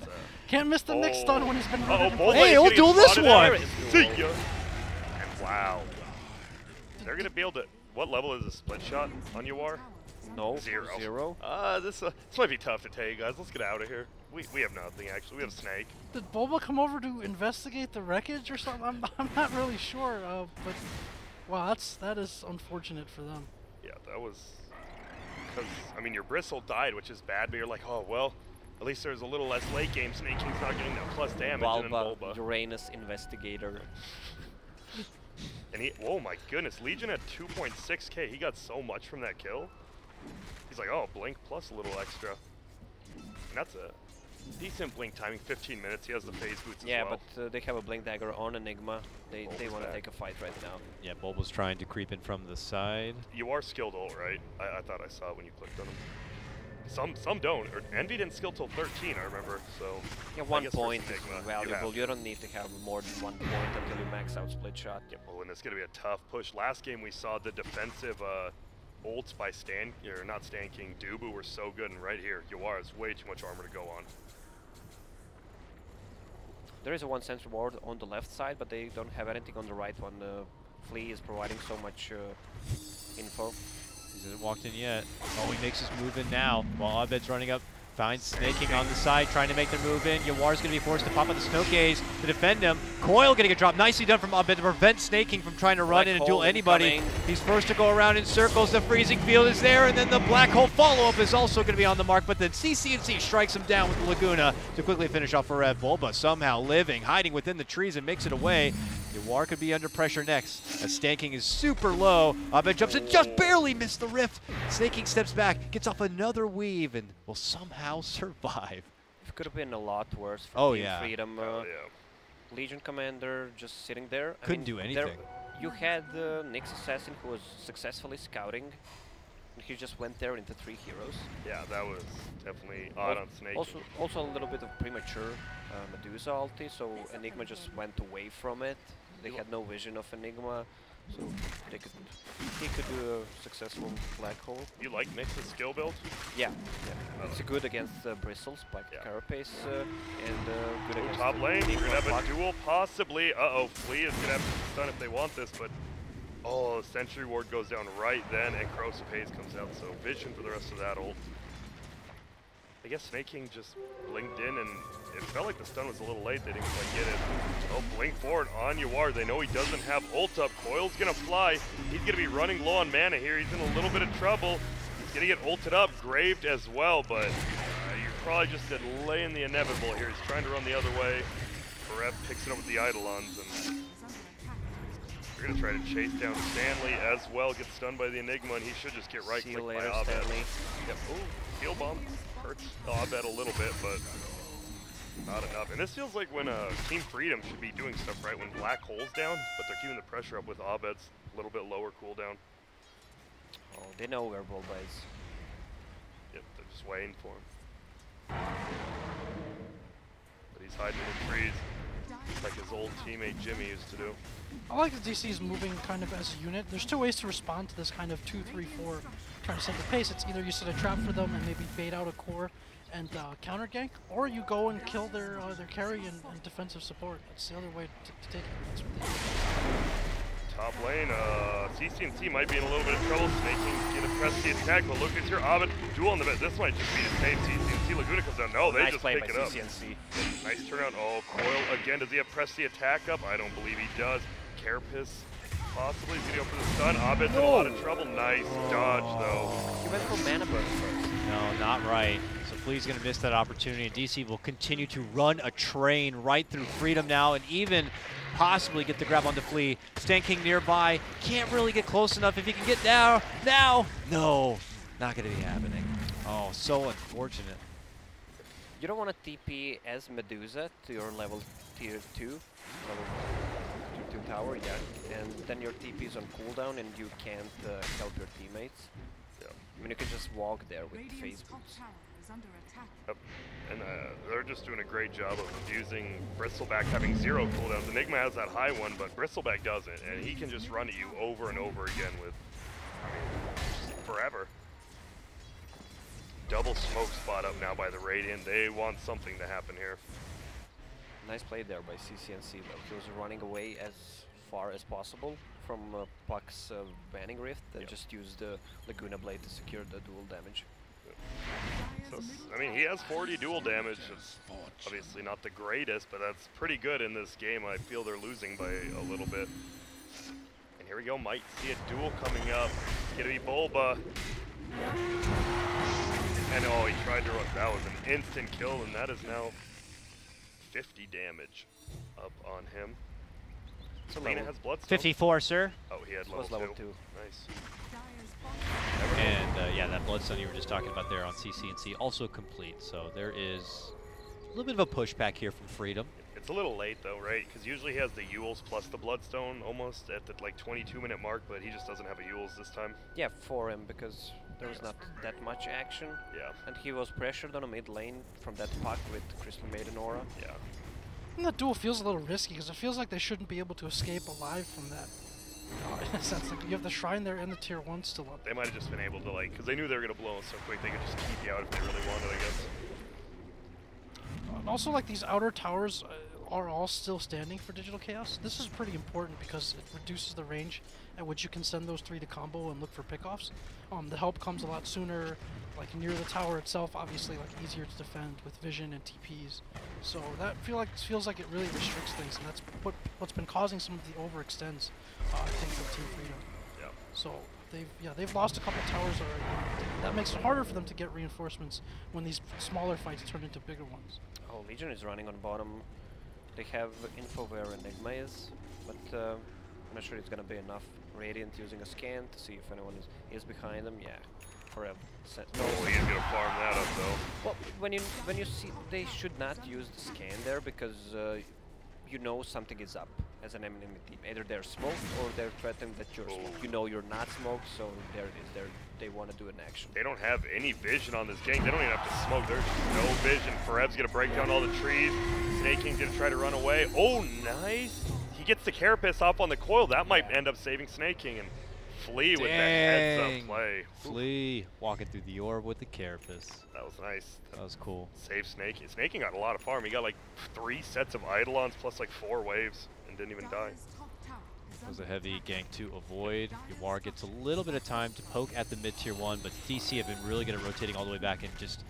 It's, Can't miss the Nyx stun when he's been running in Bulba place. Hey, is he'll getting duel this spotted there. one. See ya. And wow, they're gonna be able to. What level is a split shot on Yuar? No, 0. 0. This might be tough to take, guys. Let's get out of here. We have nothing actually. We have Snake. Did Bulba come over to investigate the wreckage or something? I'm not really sure, but wow, that is unfortunate for them. Yeah, that was because I mean your Bristle died, which is bad, but you're like, oh well, at least there's a little less late game. Snake King's not getting that plus damage, and then Bulba, Bulba. Uranus Investigator. And he, oh my goodness, Legion at 2.6k. He got so much from that kill. He's like, oh, Blink plus a little extra. And that's a decent Blink timing, 15 minutes. He has the phase boots Yeah, as well. but they have a Blink Dagger on Enigma. They Bulba's want to back. take a fight right now. Yeah, Bulba's trying to creep in from the side. You are skilled ult, right? I thought I saw it when you clicked on him. Some don't. Or Envy didn't skill till 13, I remember. So Yeah, I 1 guess point versus is Enigma, valuable. You don't need to have more than 1 point until you max out split shot. Yep, oh, and it's going to be a tough push. Last game we saw the defensive ults by not Stan King, Dubu were so good, and right here, Yawar has way too much armor to go on. There is a 1 cent reward on the left side, but they don't have anything on the right one. Flea is providing so much info. He hasn't walked in yet. Oh, he makes his move in now while Abed's running up. Finds Snaking on the side, trying to make the move in. Yawar's going to be forced to pop out the snow gaze to defend him. Coil getting a drop. Nicely done from Abed to prevent Snaking from trying to run in and duel anybody. Coming. He's first to go around in circles. The freezing field is there, and then the black hole follow-up is also going to be on the mark, but then CCNC strikes him down with the Laguna to quickly finish off for Red Bull, but somehow living, hiding within the trees and makes it away. Yawar could be under pressure next, as Stanking is super low. Abed jumps in, just barely missed the rift. Snaking steps back, gets off another weave, and will somehow survive. It could have been a lot worse for Oh, Team yeah. Freedom. Oh, yeah. Legion Commander just sitting there. I Couldn't mean, do there- anything. You had Nyx Assassin who was successfully scouting. And he just went there into 3 heroes. Yeah, that was definitely odd on Snake. Also a little bit of premature Medusa ulti, so Enigma just went away from it. They had no vision of Enigma, so he could do a successful black hole. You like Nyx's skill build? Yeah. It's good against Bristles, Spike Carapace, and good against Top lane, you're Enigma gonna have Block. a duel, possibly. Uh-oh, Flea is gonna have to stun if they want this, but oh, the Sentry Ward goes down right then, and Corrosive Haze comes out, so vision for the rest of that ult. I guess Snake King just blinked in, and it felt like the stun was a little late. They didn't quite get it. Oh, blink forward on Yawar. They know he doesn't have ult up. Coil's gonna fly. He's gonna be running low on mana here. He's in a little bit of trouble. He's gonna get ulted up, graved as well, but you're probably just delaying the inevitable here. He's trying to run the other way. Forev picks it up with the Eidolons, and they're gonna try to chase down Stanley as well. Gets stunned by the Enigma, and he should just get right See you clicked later, by Abed. Stanley. Yep. Ooh, heal bomb hurts Abed a little bit, but not enough. And this feels like when Team Freedom should be doing stuff right when Black Hole's down, but they're keeping the pressure up with Abed's a little bit lower cooldown. Oh, they know where Bulba is. Yep, they're just waiting for him. But he's hiding in the trees, like his old teammate Jimmy used to do. I like that DC is moving kind of as a unit. There's 2 ways to respond to this kind of 2-3-4 trying to set the pace. It's either you set a trap for them and maybe bait out a core and counter gank, or you go and kill their carry and defensive support. That's the other way to take it. That's what they do. Top lane, CCNC might be in a little bit of trouble. Snake King's gonna press the attack, but look, it's here. Abed, duel on the bed. This might just be the same. CCNC Laguna comes down. No, they Nice just play pick by it up. CCNC. Nice turnaround. Oh, Coil again. Does he have press the attack up? I don't believe he does. Carapace possibly. He's gonna go for the stun. Abed's in a lot of trouble. Nice dodge, though. He went for mana burst first. No, not right. So Flea's going to miss that opportunity, and DC will continue to run a train right through Freedom now, and even possibly get the grab on the Flea. Stan King nearby, can't really get close enough. If he can get now, no, not going to be happening. Oh, so unfortunate. You don't want to TP as Medusa to your level tier 2, level tier 2 tower, yeah, and then your TP is on cooldown and you can't help your teammates. Yeah. I mean, you can just walk there with Radiant's phase top boots. tower is under attack. Yep. And they're just doing a great job of using Bristleback having 0 cooldowns. Enigma has that high one, but Bristleback doesn't, and he can just run at you over and over again with, I mean, forever. Double smoke spot up now by the Radiant. They want something to happen here. Nice play there by CCNC though. He was running away as far as possible from Puck's banning rift and just used the Laguna Blade to secure the dual damage. So, I mean, he has 40 dual damage. It's obviously not the greatest, but that's pretty good in this game. I feel they're losing by a little bit. And here we go. Might see a duel coming up. It's going to be Bulba. And oh, he tried to run. That was an instant kill, and that is now 50 damage up on him. Selena has Bloodstone. 54, sir. Oh, he had This was level level 2. 2. Nice. Dire's bottom And yeah, that Bloodstone you were just talking about there on CCNC also complete. So there is a little bit of a pushback here from Freedom. It's a little late though, right? Because usually he has the Yules plus the Bloodstone almost at the like 22-minute mark, but he just doesn't have a Yules this time. Yeah, for him because there was not that much action. Yeah. And he was pressured on a mid lane from that Puck with Crystal Maiden Aura. Yeah. And that duel feels a little risky because it feels like they shouldn't be able to escape alive from that. In a sense, like, you have the Shrine there and the Tier 1 still up. They might have just been able to, like, because they knew they were going to blow us so quick, they could just keep you out if they really wanted, I guess. And also, like, these outer towers are all still standing for Digital Chaos. This is pretty important because it reduces the range at which you can send those 3 to combo and look for pickoffs. The help comes a lot sooner, like near the tower itself, obviously, like easier to defend with vision and TPs. So that feels like it really restricts things, and that's what's been causing some of the overextends, I think, for Team Freedom. Yeah. So they've lost a couple towers already. That makes it harder for them to get reinforcements when these smaller fights turn into bigger ones. Oh, Legion is running on bottom. They have info where Enigma is, but I'm not sure it's gonna be enough. Radiant using a scan to see if anyone is behind them. Yeah, forever. Oh, he's gonna farm that up though. Well, when you see, they should not use the scan there because you know something is up as an enemy team. Either they're smoked or they're threatening that you're smoked. You know you're not smoked, so there it is. They want to do an action. They don't have any vision on this gank. They don't even have to smoke. There's no vision. Ferev's gonna break down all the trees. Snake King's gonna try to run away. Oh, nice. He gets the Carapace off on the coil. That might end up saving Snake King, and Flea with that heads-up play. Flea walking through the orb with the Carapace. That was nice. That was cool. Save Snake King. Snake King got a lot of farm. He got like 3 sets of Eidolons plus like 4 waves and didn't even die. It was a heavy gank to avoid. Yawar gets a little bit of time to poke at the mid tier 1, but DC have been really good at rotating all the way back and just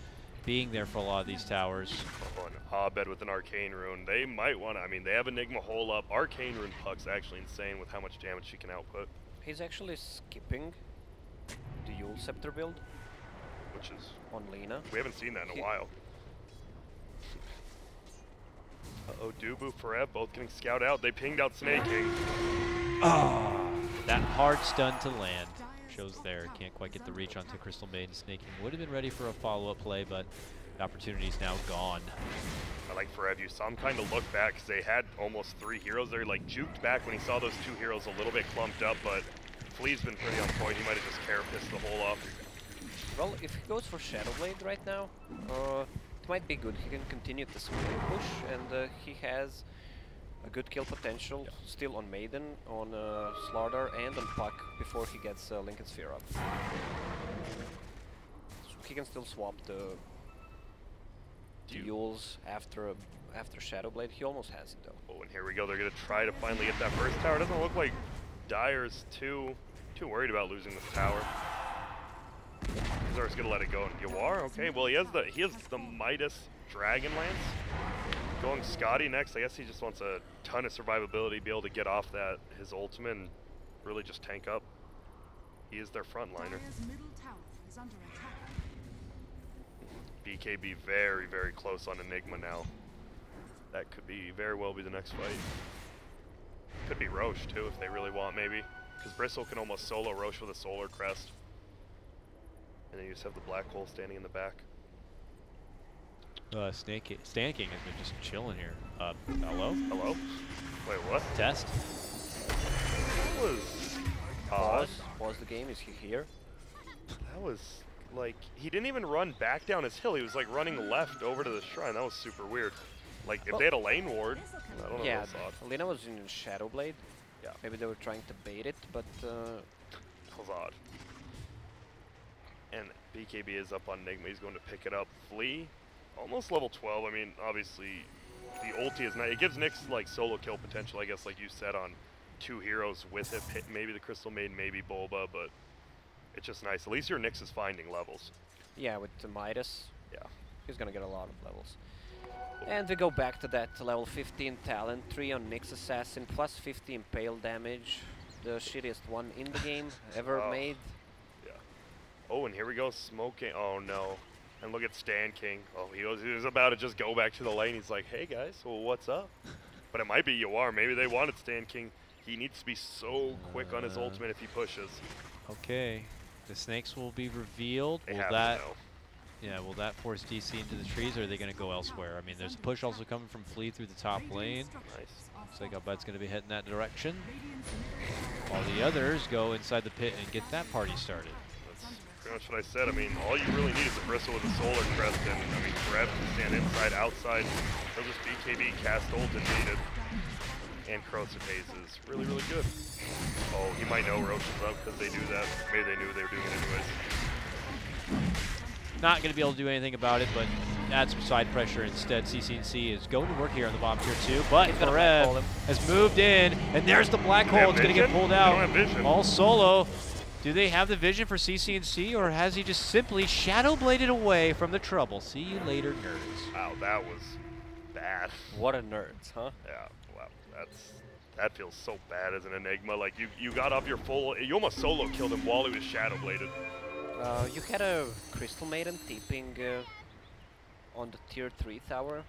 being there for a lot of these towers. Oh, and Abed with an Arcane Rune. They might want to, I mean, they have Enigma hole up. Arcane Rune Puck's actually insane with how much damage she can output. He's actually skipping the Yule Scepter build. Which is... on Lina. We haven't seen that in a while. Uh-oh, Dubu, Ferev, both getting scout out. They pinged out Snake King. That hard stun to land shows there. Can't quite get the reach onto Crystal Maiden. Snake King would have been ready for a follow-up play, but the opportunity's now gone. I like Ferev. You saw him kind of look back because they had almost 3 heroes there. Like, juked back when he saw those 2 heroes a little bit clumped up, but Flea's been pretty on point. He might have just Carapaced the whole off. Well, if he goes for Shadowblade right now, it might be good. He can continue the swing push, and he has a good kill potential still on Maiden, on Slardar, and on Puck before he gets Lincoln Sphere up. So he can still swap the Yules after Shadowblade. He almost has it though. Oh, and here we go. They're going to try to finally get that first tower. It doesn't look like Dyer's too worried about losing this tower. Zar's gonna let it go. Yawar, okay. Well, he has the Midas Dragon Lance. Going Scotty next. I guess he just wants a ton of survivability, be able to get off that his ultimate and really just tank up. He is their frontliner. BKB very, very close on Enigma now. That could very well be the next fight. Could be Roche too if they really want, maybe, because Bristle can almost solo Roche with a Solar Crest. And then you just have the Black Hole standing in the back. Stan King has been just chilling here. Hello? Hello? Wait, what? Test? That was odd. Pause the game. Is he here? That was like, he didn't even run back down his hill. He was like running left over to the shrine. That was super weird. Like, if they had a lane ward, I don't know. Yeah, That's odd. Lina was in Shadowblade. Yeah. Maybe they were trying to bait it, but That was odd. And BKB is up on Enigma. He's going to pick it up. Flea, almost level 12. I mean, obviously, the ulti is not. It gives Nyx like solo kill potential, I guess, like you said, on 2 heroes with it. Maybe the Crystal Maiden, maybe Bulba, but it's just nice. At least your Nyx is finding levels. yeah, with the Midas, Yeah. he's gonna get a lot of levels. And we go back to that level 15 talent tree on Nyx Assassin, plus 50 impale damage, the shittiest one in the game ever made. Oh, and here we go, smoking. Oh no. And look at Stan King. Oh, he was about to just go back to the lane. He's like, hey guys, well, what's up? But it might be Yawar. Maybe they wanted Stan King. He needs to be so quick on his ultimate if he pushes. Okay. The snakes will be revealed. They Will have that, to know. yeah, will that force DC into the trees, or are they going to go elsewhere? I mean, there's a push also coming from Flea through the top lane. Nice. Looks like Abed's going to be heading that direction, while the others go inside the pit and get that party started. That's pretty much what I said. I mean, all you really need is a Bristle with a Solar Crest, and I mean, Ferev can stand inside, outside. He'll just BKB, cast ult if needed. And Crocetaze is really, really good. Oh, he might know Roche is up because they do that. Maybe they knew they were doing it anyways. Not going to be able to do anything about it, but add some side pressure instead. CCNC is going to work here on the bomb tier 2, but Forev has moved in, and there's the black hole. It's going to get pulled out. All solo. Do they have the vision for CCNC, or has he just simply shadow bladed away from the trouble? See you later, nerds. Wow, that was bad. What a nerds, huh? Yeah, wow, that feels so bad as an Enigma. Like you got off your full, you almost solo killed him while he was shadow bladed. You had a Crystal Maiden TPing on the tier 3 tower.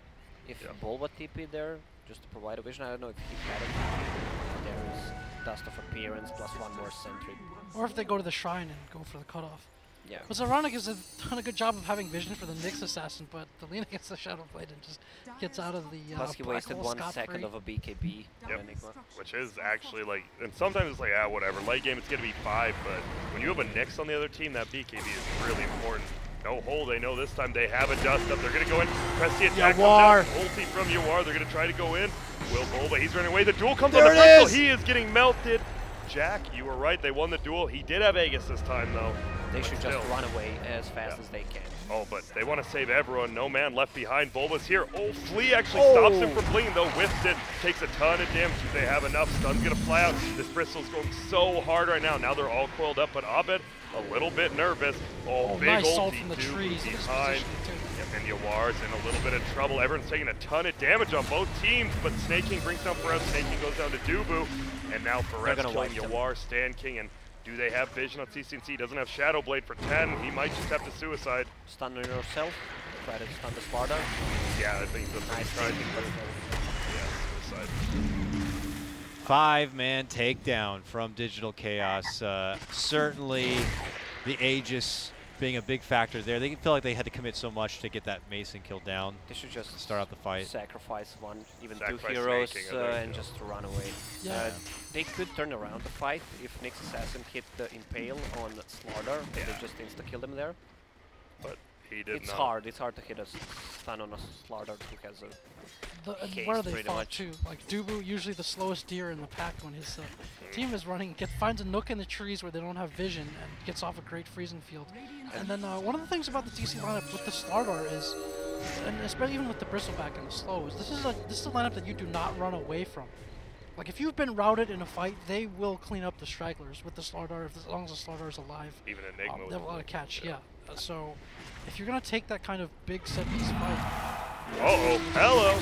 If Bulba TP there, just to provide a vision, I don't know if he had it. There is Dust of Appearance plus 1 more sentry. Or if they go to the shrine and go for the cutoff. Yeah. What's ironic is they've done a good job of having vision for the Nyx assassin, but the lean against the Shadow Blade and just gets out of the Plus he black wasted hole 1 second scot-free. of a BKB on Yep. Enigma. Which is actually like, and sometimes it's like, ah, whatever. Late game, it's going to be 5, but when you have a Nyx on the other team, that BKB is really important. No hole, they know this time they have a dust up. They're going to go in, press the attack, Yawar. ulti from Yawar. They're going to try to go in. Will Bulba, he's running away. The duel comes There on the it pistol. is. He is getting melted. Jack, you were right. They won the duel. He did have Aegis this time, though. They But should still. just run away as fast as they can. Oh, but they want to save everyone. No man left behind. Bulba's here. Oh, Flea actually stops him from blinging, though. Whiffs it. Takes a ton of damage. They have enough. Stun's going to fly out. This Bristol's going so hard right now. Now they're all coiled up, but Abed a little bit nervous. Oh, big nice ulti ult from the Duke trees. in this behind. position, too. Yep, and Yawar's in a little bit of trouble. Everyone's taking a ton of damage on both teams, but Snake King brings down Perez. Snake King goes down to Dubu, and now Perez gonna killing wipe them. Yawar, Stan King, and do they have vision on CCNC? Doesn't have Shadow Blade for 10. He might just have to suicide. Stun on yourself. Try to stun the Sparta. Yeah, I think that's what he's Nice trying to taking, do. but Yeah, suicide. 5-man takedown from Digital Chaos. Certainly the Aegis being a big factor there. They feel like they had to commit so much to get that Mason kill down. they should just Start out the fight. sacrifice one, even Sacrifice 2 heroes, Snake King, I think, and yeah. just run away. Yeah. They could turn around the fight if Nyx Assassin hit the Impale on Slardar, and Yeah. they just insta-kill him there. But he did It's not. hard. It's hard to hit a stun on a Slardar who has a And case where they pretty fought much. too. Like Dubu, usually the slowest deer in the pack when his team is running, finds a nook in the trees where they don't have vision and gets off a great freezing field. And then one of the things about the DC lineup with the Slardar is, and especially even with the Bristleback and the slows, this is a lineup that you do not run away from. Like if you've been routed in a fight, they will clean up the stragglers with the Slardar as long as the Slardar is alive. Even Enigma. They have a lot of catch, yeah. So if you're gonna take that kind of big set piece fight, Uh-oh, hello.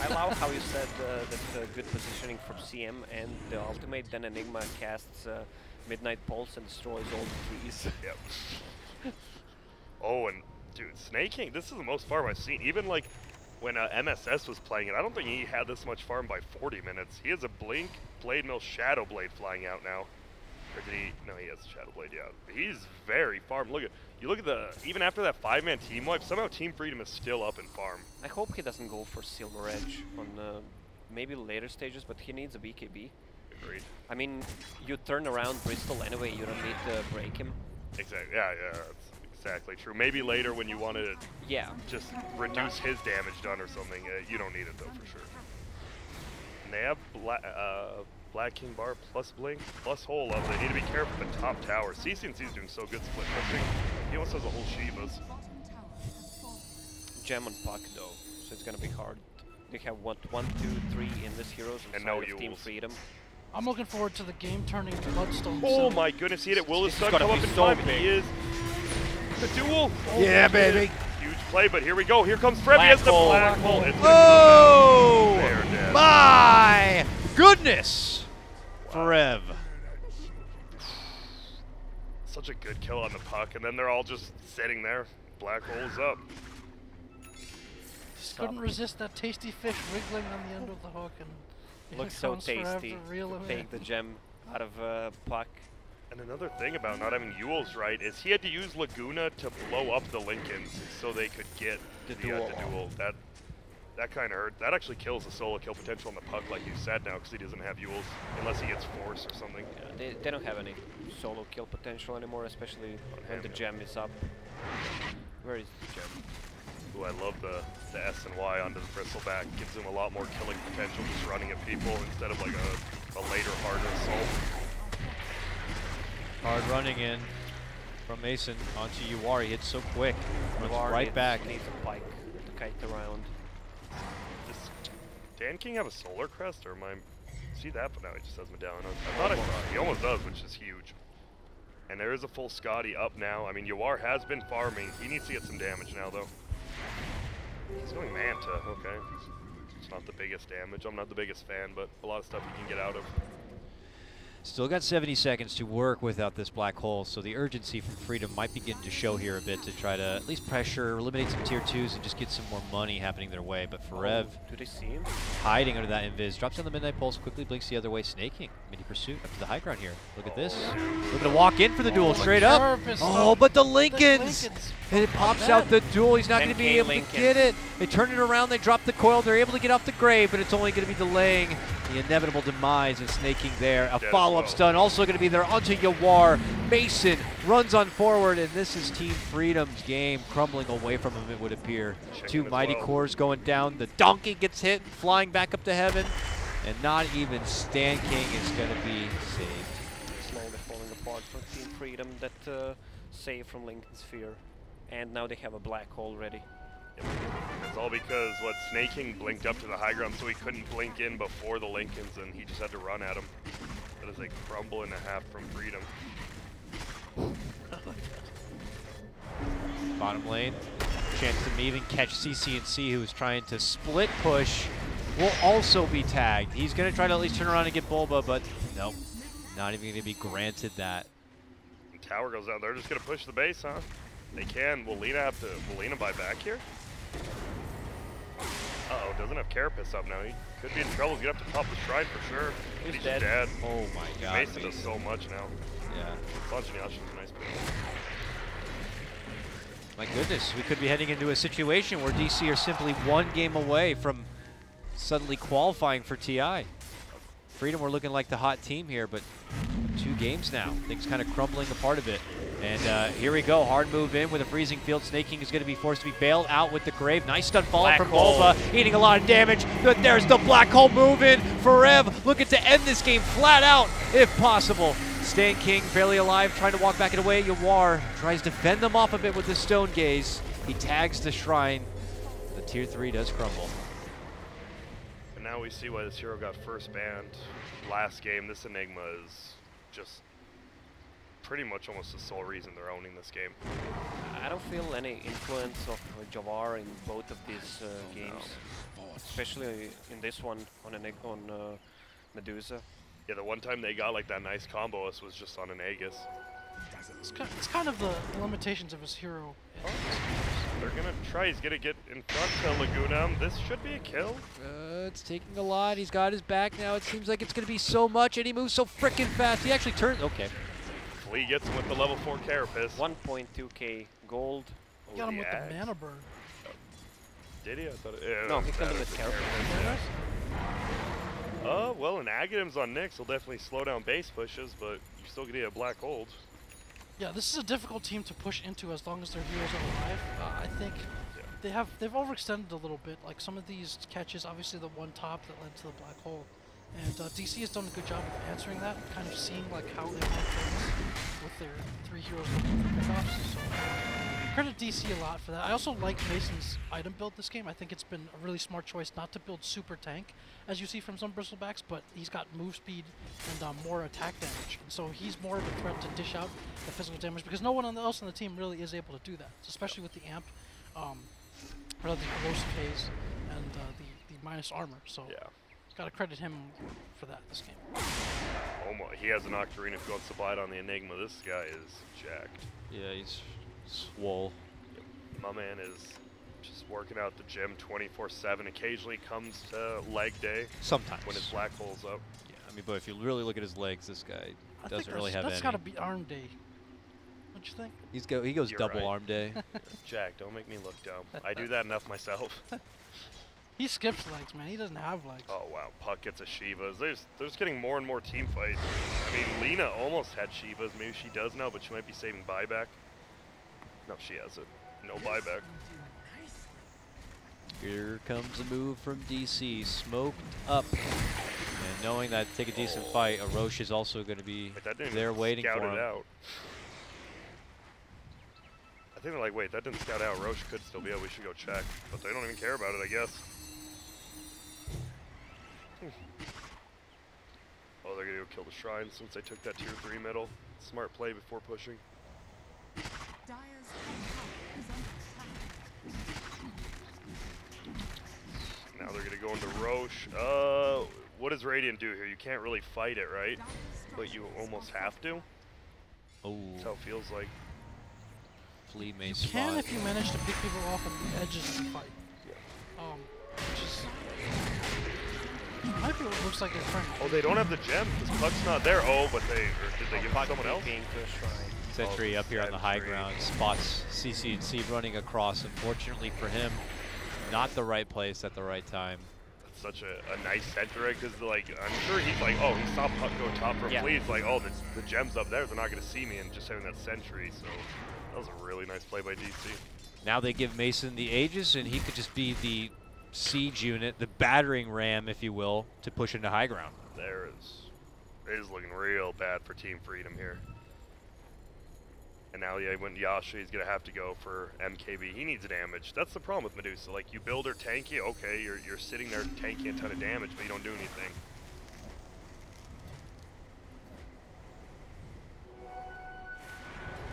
I love how you said that good positioning from CM and the ultimate, then Enigma casts Midnight Pulse and destroys all the trees. Yep. Oh, and dude, Snake King, this is the most farm I've seen. Even like when MSS was playing it, I don't think he had this much farm by 40 minutes. He has a Blink, Blade Mill, Shadow Blade flying out now. Or did he? No, he has Shadow Blade, yeah. He's very farm. You look at the, even after that 5-man team wipe, somehow Team Freedom is still up in farm. I hope he doesn't go for Silver Edge on maybe later stages, but he needs a BKB. Agreed. I mean, you turn around Bristol anyway, you don't need to break him. Exactly, yeah, that's exactly true. Maybe later when you want to Yeah. just reduce his damage done or something, you don't need it though for sure. And they have Black King Bar plus Blink plus Hole up. They need to be careful with the top tower. CCNC's doing so good split pushing. He almost has a whole Shivas. Gem on Puck though, so it's gonna be hard. They have what, 1, 2, 3 in this heroes And inside no of Team Yules. Freedom. I'm looking forward to the game turning Bloodstone. Oh so my goodness, he hit it. Will his It's son gonna come be up in so time? big. He is. The duel. Oh, Yeah, my baby. goodness. Huge play, but here we go. Here comes Fred. He Black has the hole. black hole. It's Oh! They're dead. My goodness! Forev. Such a good kill on the puck, and then they're all just sitting there. Black hole's up. just couldn't resist that tasty fish wiggling on the end of the hook, and here Looks so comes Forever tasty. to reel him in. Take the gem out of Puck. And another thing about not having Yules right is he had to use Laguna to blow up the Lincolns so they could get The the duel. duel. That kind of hurt. That actually kills the solo kill potential on the puck, like you said now, because he doesn't have Yules unless he gets Force or something. Yeah, they don't have any solo kill potential anymore, espally when the gem is up. Where is the gem? Who I love the S and Y onto the bristleback. Gives him a lot more killing potential just running at people instead of like a later harder assault. Hard running in from Mason onto Uwar. He hits so quick. Runs Uwar right back. needs a pike to kite around. Does Dan King have a solar crest, or am I see that? But now he just has Medallion. I thought I saw it. He almost does, which is huge. And there is a full Scotty up now. I mean, Uwar has been farming. He needs to get some damage now, though. He's going Manta. Okay. It's not the biggest damage. I'm not the biggest fan, but a lot of stuff he can get out of. Still got 70 seconds to work without this black hole, so the urgency from Freedom might begin to show here a bit to try to at least pressure, eliminate some tier 2s, and just get some more money happening their way. But Forev, Do they see him? hiding under that invis, drops down the Midnight Pulse, quickly blinks the other way, snaking. Mini pursuit up to the high ground here. Look at this. Looking to walk in for the duel straight up. Oh, but the Lincolns! And it pops out the duel. He's not going to be 10K able Lincoln. to get it. They turn it around. They drop the coil. They're able to get off the grave, but it's only going to be delaying the inevitable demise and snaking there. A Dead follow-up well. stun also going to be there onto Yawar. Mason runs on forward, and this is Team Freedom's game crumbling away from him, it would appear. Chicken Two as mighty well. cores going down. The donkey gets hit, flying back up to heaven, and not even Stan King is going to be saved. Slowly falling apart for Team Freedom that saved from Lincoln's Sphere. And now they have a black hole ready. It's all because Snake King blinked up to the high ground, so he couldn't blink in before the Lincolns, and he just had to run at him. That is a crumble and a half from Freedom. Bottom lane, chance to even catch CC&C, who's trying to split push, will also be tagged. He's going to try to at least turn around and get Bulba, but nope, not even going to be granted that. And tower goes down. They're just going to push the base, huh? They can. Will Lina buy back here? Uh-oh, doesn't have Carapace up now. He could be in trouble. Get up to top of the shrine for sure. He's He's dead. dead. Oh my god. Mason does so much now. Yeah. Bunch of Yashin's a nice build. My goodness, we could be heading into a situation where DC are simply one game away from suddenly qualifying for TI. Freedom were looking like the hot team here, but 2 games now. Things kind of crumbling apart a bit. And here we go, hard move in with a freezing field. Snake King is going to be forced to be bailed out with the grave. Nice stun follow Black from hole. Bulba, eating a lot of damage. But there's the black hole move in. Forev looking to end this game flat out, if possible. Stan King barely alive, trying to walk back it away. Yawar tries to fend them off a bit with the stone gaze. He tags the shrine. The tier 3 does crumble. And now we see why this hero got first banned. Last game, this Enigma is just pretty much almost the sole reason they're owning this game. I don't feel any influence of Javar in both of these games, especially in this one on Medusa. Yeah, the one time they got like that nice combo us was just on an Aegis. It's kind of the limitations of his hero. They're gonna try. He's gonna get in front to Laguna. This should be a kill. It's taking a lot. He's got his back now. It seems like it's going to be so much, and he moves so freaking fast. He actually turns. Okay. Flea gets him with the level 4 Carapace. 1.2k gold. He got him with the Axe. mana burn. Did he? I thought it, yeah, No, it he was killed him better with for Carapace. Well, an Agadam's on Nyx will definitely slow down base pushes, but you're still gonna get a black hold. Yeah, this is a difficult team to push into as long as their heroes are alive. I think they've overextended a little bit. Like some of these catches, obviously the one top that led to the black hole, and DC has done a good job of answering that, kind of seeing like how they want things with their 3 heroes looking for pickoffs. So credit DC a lot for that. I also like Mason's item build this game. I think it's been a really smart choice not to build super tank, as you see from some bristlebacks, but he's got move speed and more attack damage. And so he's more of a threat to dish out the physical damage because no one else on the team really is able to do that, especially with the amp, or the corrosive haze, and the minus armor. So Yeah. gotta credit him for that this game. He has an Octarine if he wants to buy it on the Enigma. This guy is jacked. Yeah, he's swole. My man is just working out the gym 24/7. Occasionally comes to leg day Sometimes. when his black hole's up. Yeah, I mean, but if you really look at his legs, this guy I doesn't think really have that's any. gotta be arm day. What you think? He goes You're double right. arm day. Jack, don't make me look dumb. I do that enough myself. He skips legs, man. He doesn't have legs. Oh wow, Puck gets a Shivas. There's getting more and more team fights. I mean, Lina almost had Shivas. Maybe she does now, but she might be saving buyback. No, she has it. No buyback. Here comes a move from DC, smoked up. And knowing that to take a decent fight, Roche is also going to be Wait, that didn't there waiting scout for it him. out. I think they're like, wait, that didn't scout out. Roche could still be out. We should go check. But they don't even care about it, I guess. Oh, they're going to go kill the shrine since they took that tier 3 middle. Smart play before pushing. Dire's top tower is under attack. Now they're going to go into Roche. What does Radiant do here? You can't really fight it, right? But you almost have to. Oh, That's how it feels like. Flea may You spot. can if you manage to pick people off on the edges of the fight. Which is might be what looks like they're trying. Oh, they don't have the gem. This puck's not there. Oh, but they, or did they give it to someone else? Being to a shrine. Sentry Oh, up here on the high Sentry. ground, spots CC&C running across. Unfortunately for him, not the right place at the right time. That's such a nice center egg, because like, I'm sure he's like, oh, he saw puck go top from Flea. It's like, oh, the gem's up there. They're not going to see me, and just having that sentry. So that was a really nice play by DC. Now they give Mason the Aegis, and he could just be the siege unit, the battering ram, if you will, to push into high ground. It is looking real bad for Team Freedom here. And now, yeah, when Yasha, he's going to have to go for MKB. He needs damage. That's the problem with Medusa. Like, you build her tanky, okay, you're sitting there tanking a ton of damage, but you don't do anything.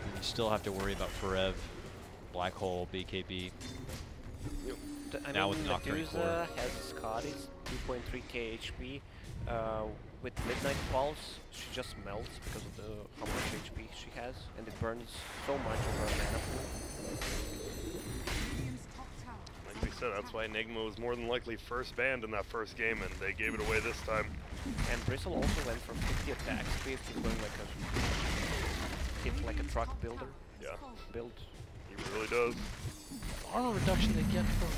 And you still have to worry about Forev, Black Hole, BKB. Now with Nocturne Medusa has Scotty's 2.3k HP. With Midnight Pulse, she just melts because of how much HP she has, and it burns so much of her mana pool. Radiant's top tower is Like we under said, that's attack. why Enigma was more than likely first banned in that first game, and they gave it away this time. And Bristle also went from 50 attack speed to going like a truck builder Yeah, build. he really does. The armor reduction they get from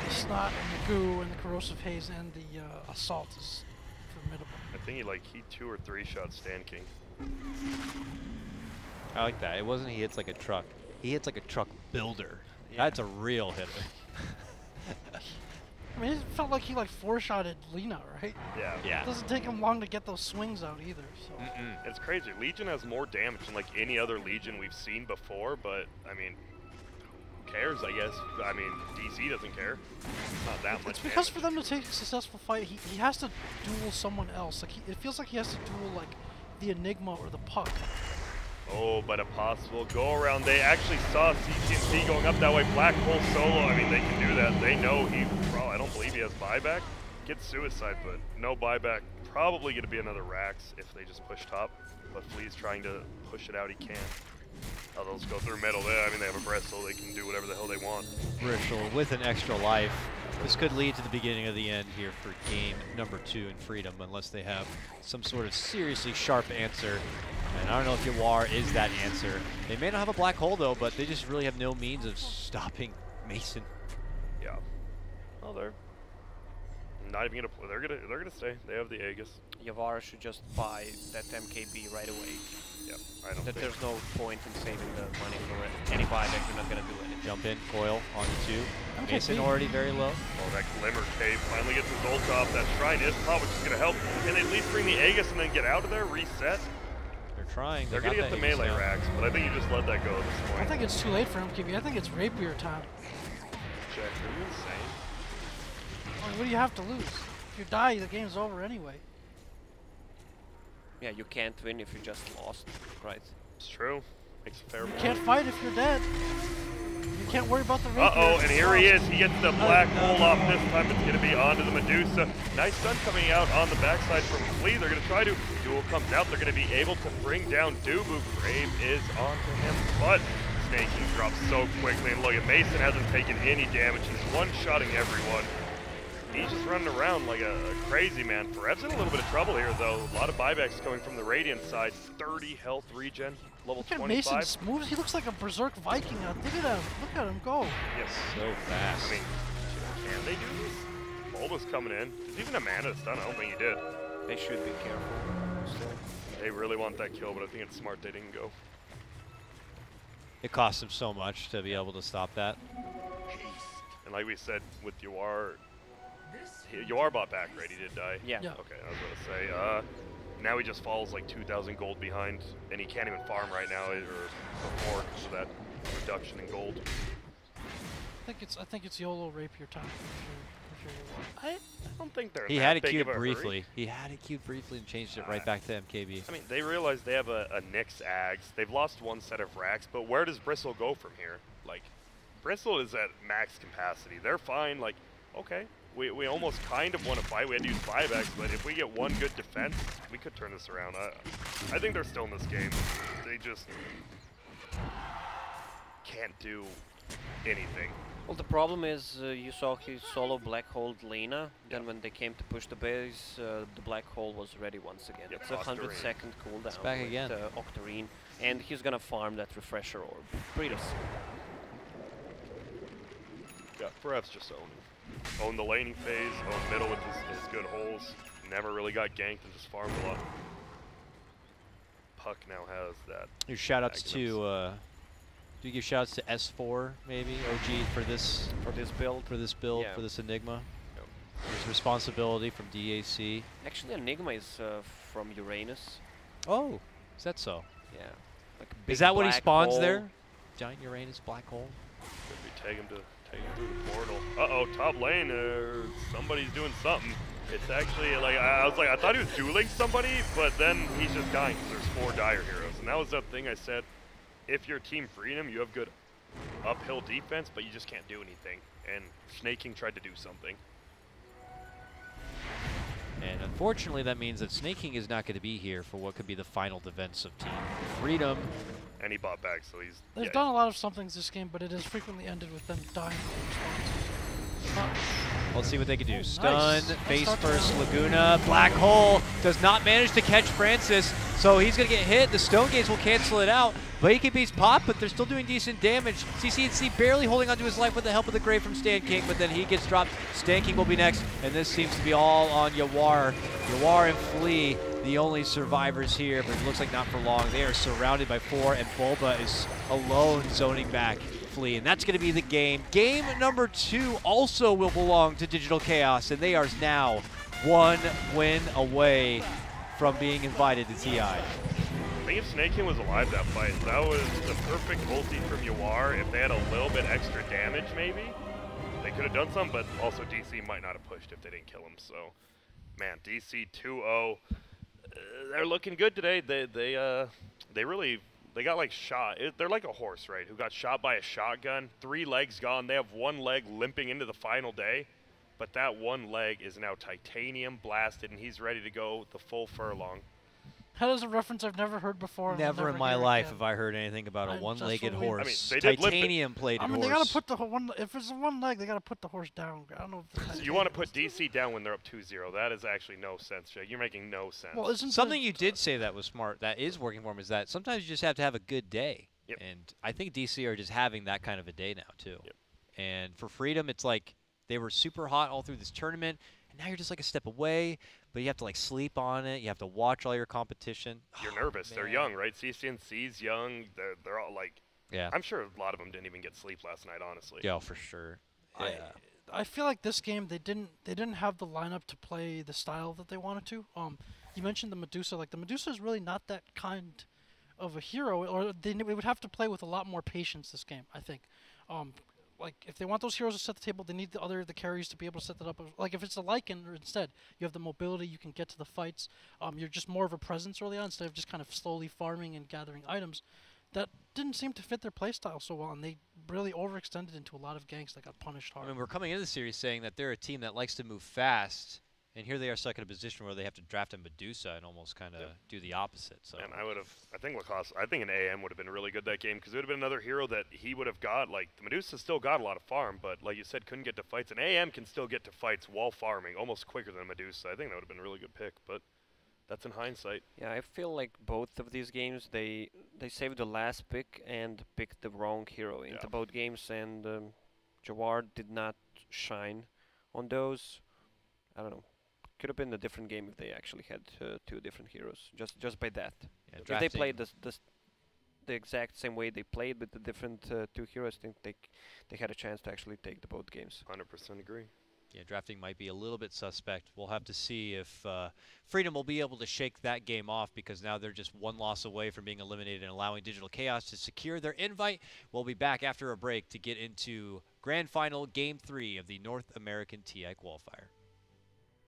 the snot and the goo and the corrosive haze and the assault is formidable. I think he 2 or 3 shot Stan King. I like that. It wasn't he hits like a truck. He hits like a truck builder. Yeah. That's a real hitter. I mean, it felt like he like 4-shotted Lina, right? Yeah. Yeah. It doesn't take him long to get those swings out either. So It's crazy. Legion has more damage than like any other Legion we've seen before, but I mean, who cares, I guess? I mean, DC doesn't care. It's not that much it's because damage. for them to take a successful fight, he has to duel someone else. Like it feels like he has to duel like the Enigma or the Puck. Oh, but a possible go-around. They actually saw CTNC going up that way. Black Hole solo. I mean, they can do that. They know he, well, I don't believe he has buyback. Gets suicide, but no buyback. Probably going to be another Rax if they just push top. But Flea's trying to push it out. He can't. Oh, they'll just go through middle. I mean, they have a Bristle. They can do whatever the hell they want. Bristle with an extra life. This could lead to the beginning of the end here for game number 2 in Freedom, unless they have some sort of seriously sharp answer. And I don't know if Yawar is that answer. They may not have a black hole though, but they just really have no means of stopping Mason. Yeah. Oh, they're not even gonna. They're gonna stay. They have the Aegis. Yavara should just buy that MKB right away. Yeah. I don't That think. there's no point in saving the money for any buyback. You're not gonna do anything. Jump in, coil on the 2. Okay, Mason see. already very low. Oh, that Glimmer Cave finally gets his ult off. That Shrine is probably just gonna help. Can they at least bring the Aegis and then get out of there? Reset? They're trying. They're They gonna got get the that Aegis melee down. racks, but I think you just let that go at this point. I think it's too late for MKB. I think it's rapier time. Check. Are you insane? I mean, what do you have to lose? If you die, the game's over anyway. Yeah, you can't win if you just lost, right? It's true. Makes a fair You point. can't fight if you're dead. You can't worry about the rapier. Uh-oh, and here he Lost. is. He gets the black hole off this time. It's going to be onto the Medusa. Nice stun coming out on the backside from Flea. They're going to try to. Duel comes out. They're going to be able to bring down Dubu. Grave is onto him, but Snake King drops so quickly. And look at Mason hasn't taken any damage. He's one-shotting everyone. He's just running around like a crazy man. Forev's in a little bit of trouble here, though. A lot of buybacks coming from the Radiant side. 30 health regen, level Look at 25. Mason's moves. He looks like a berserk Viking out. Look at him. Look at him go. Yes. So fast. I mean, can they do this? Bulba's coming in. Does even a mana stun? I don't think he did. They should be careful still. They really want that kill, but I think it's smart they didn't go. It cost him so much to be able to stop that. And like we said with Yawar, Yawar bought back, right? He did die. Yeah. Yeah. Okay, I was going to say, now he just falls like 2,000 gold behind, and he can't even farm right now, or before, because of that reduction in gold. I think it's YOLO rapier time. If you're I don't think they're He that had it big queued of a hurry. briefly. He had it queued briefly and changed it right back to MKB. I mean, they realize they have a Nyx Ags. They've lost one set of racks, but where does Bristle go from here? Like, Bristle is at max capacity. They're fine. Like, okay, we almost kind of want to fight. We had to use 5x, but if we get one good defense, we could turn this around. I think they're still in this game. They just can't do anything. Well, the problem is you saw he solo black hole Lena. Then when they came to push the base, the black hole was ready once again. Yep, It's a Octarine. 100-second cooldown. It's back with, again. Octarine, and he's gonna farm that refresher orb. Pretty soon. Yeah, perhaps just own the laning phase, own middle with his good holes. Never really got ganked and just farmed a lot. Puck now has that. Your shout outs Magnums. to do you give shout outs to S4 maybe OG for this For this build. build Yeah. for this Enigma? Yep. His responsibility from DAC. Actually, Enigma is from Uranus. Oh, is that so? Yeah. Like a Is big that what he black spawns hole. there? Giant Uranus black hole. Could we take him through the portal? Uh-oh, top lane, somebody's doing something. It's actually, like, I thought he was dueling somebody, but then he's just dying because there's 4 Dire heroes. And that was that thing I said, if you're Team Freedom, you have good uphill defense, but you just can't do anything. And Snake King tried to do something. And unfortunately, that means that Snake King is not going to be here for what could be the final defense of Team Freedom. And he bought back, so he's... They've yeah, done a lot of somethings this game, but it has frequently ended with them dying in response. Let's see what they can do. Oh, Stun, nice. face Nice first, touchdown. Laguna, black hole, does not manage to catch Francis, so he's going to get hit. The Stone Gaze will cancel it out, but he can beat Pop, but they're still doing decent damage. CCNC barely holding onto his life with the help of the Grave from Stan King, but then he gets dropped. Stan King will be next, and this seems to be all on Yawar. Yawar and Flea, the only survivors here, but it looks like not for long. They are surrounded by 4, and Bulba is alone zoning back Flea, and that's going to be the game. Game number 2 also will belong to Digital Chaos, and they are now 1 win away from being invited to TI. I think if Snake King was alive that fight, that was the perfect ulti from Yawar. If they had a little bit extra damage, maybe, they could have done something, but also DC might not have pushed if they didn't kill him, so... Man, DC 2-0. They're looking good today. They got like shot. They're like a horse, right? Who got shot by a shotgun. 3 legs gone. They have 1 leg limping into the final day, but that 1 leg is now titanium blasted, and he's ready to go the full furlong. That is a reference I've never heard before. and will Never in my hear life again. have I heard anything about a I'm just one-legged so weird. horse. I mean, they did limp it. Titanium-plated I mean, horse. they gotta put the one. If it's 1 leg, they gotta put the horse down. I don't know if So you want to put DC down when they're up 2-0. That is actually no sense, Jay. You're making no sense. Well, isn't Something the- you did say that was smart, that is working for him, is that sometimes you just have to have a good day. Yep. And I think DC are just having that kind of a day now, too. Yep. And for Freedom, it's like they were super hot all through this tournament, and now you're just like a step away, but you have to like sleep on it. You have to watch all your competition. You're Oh, nervous. They're man. young, right? CCNC's young. They're all like... Yeah. I'm sure a lot of them didn't even get sleep last night, honestly. Yeah, for sure. Yeah. I feel like this game they didn't have the lineup to play the style that they wanted to. You mentioned the Medusa. Like the Medusa is really not that kind of a hero, or they would have to play with a lot more patience this game. I think. Like if they want those heroes to set the table, they need the carries to be able to set that up. Like if it's a Lycan, or instead you have the mobility, you can get to the fights. You're just more of a presence early on instead of just kind of slowly farming and gathering items. That didn't seem to fit their playstyle so well, and they really overextended into a lot of ganks that got punished hard. I mean, we're coming into the series saying that they're a team that likes to move fast, and here they are stuck in a position where they have to draft a Medusa and almost kind of do the opposite. So. And I think Lacoste, I think an AM would have been really good that game because it would have been another hero that he would have got. Like, the Medusa still got a lot of farm, but like you said, couldn't get to fights. And AM can still get to fights while farming, almost quicker than Medusa. I think that would have been a really good pick, but that's in hindsight. Yeah, I feel like both of these games they saved the last pick and picked the wrong hero into Yeah. both games, and Jawar did not shine on those. I don't know. Could have been a different game if they actually had 2 different heroes. Just by that. Yeah, If they played this the exact same way they played with the different two heroes, I think they had a chance to actually take the both games. 100% agree. Yeah, drafting might be a little bit suspect. We'll have to see if Freedom will be able to shake that game off, because now they're just one loss away from being eliminated and allowing Digital Chaos to secure their invite. We'll be back after a break to get into Grand Final Game 3 of the North American TI Qualifier.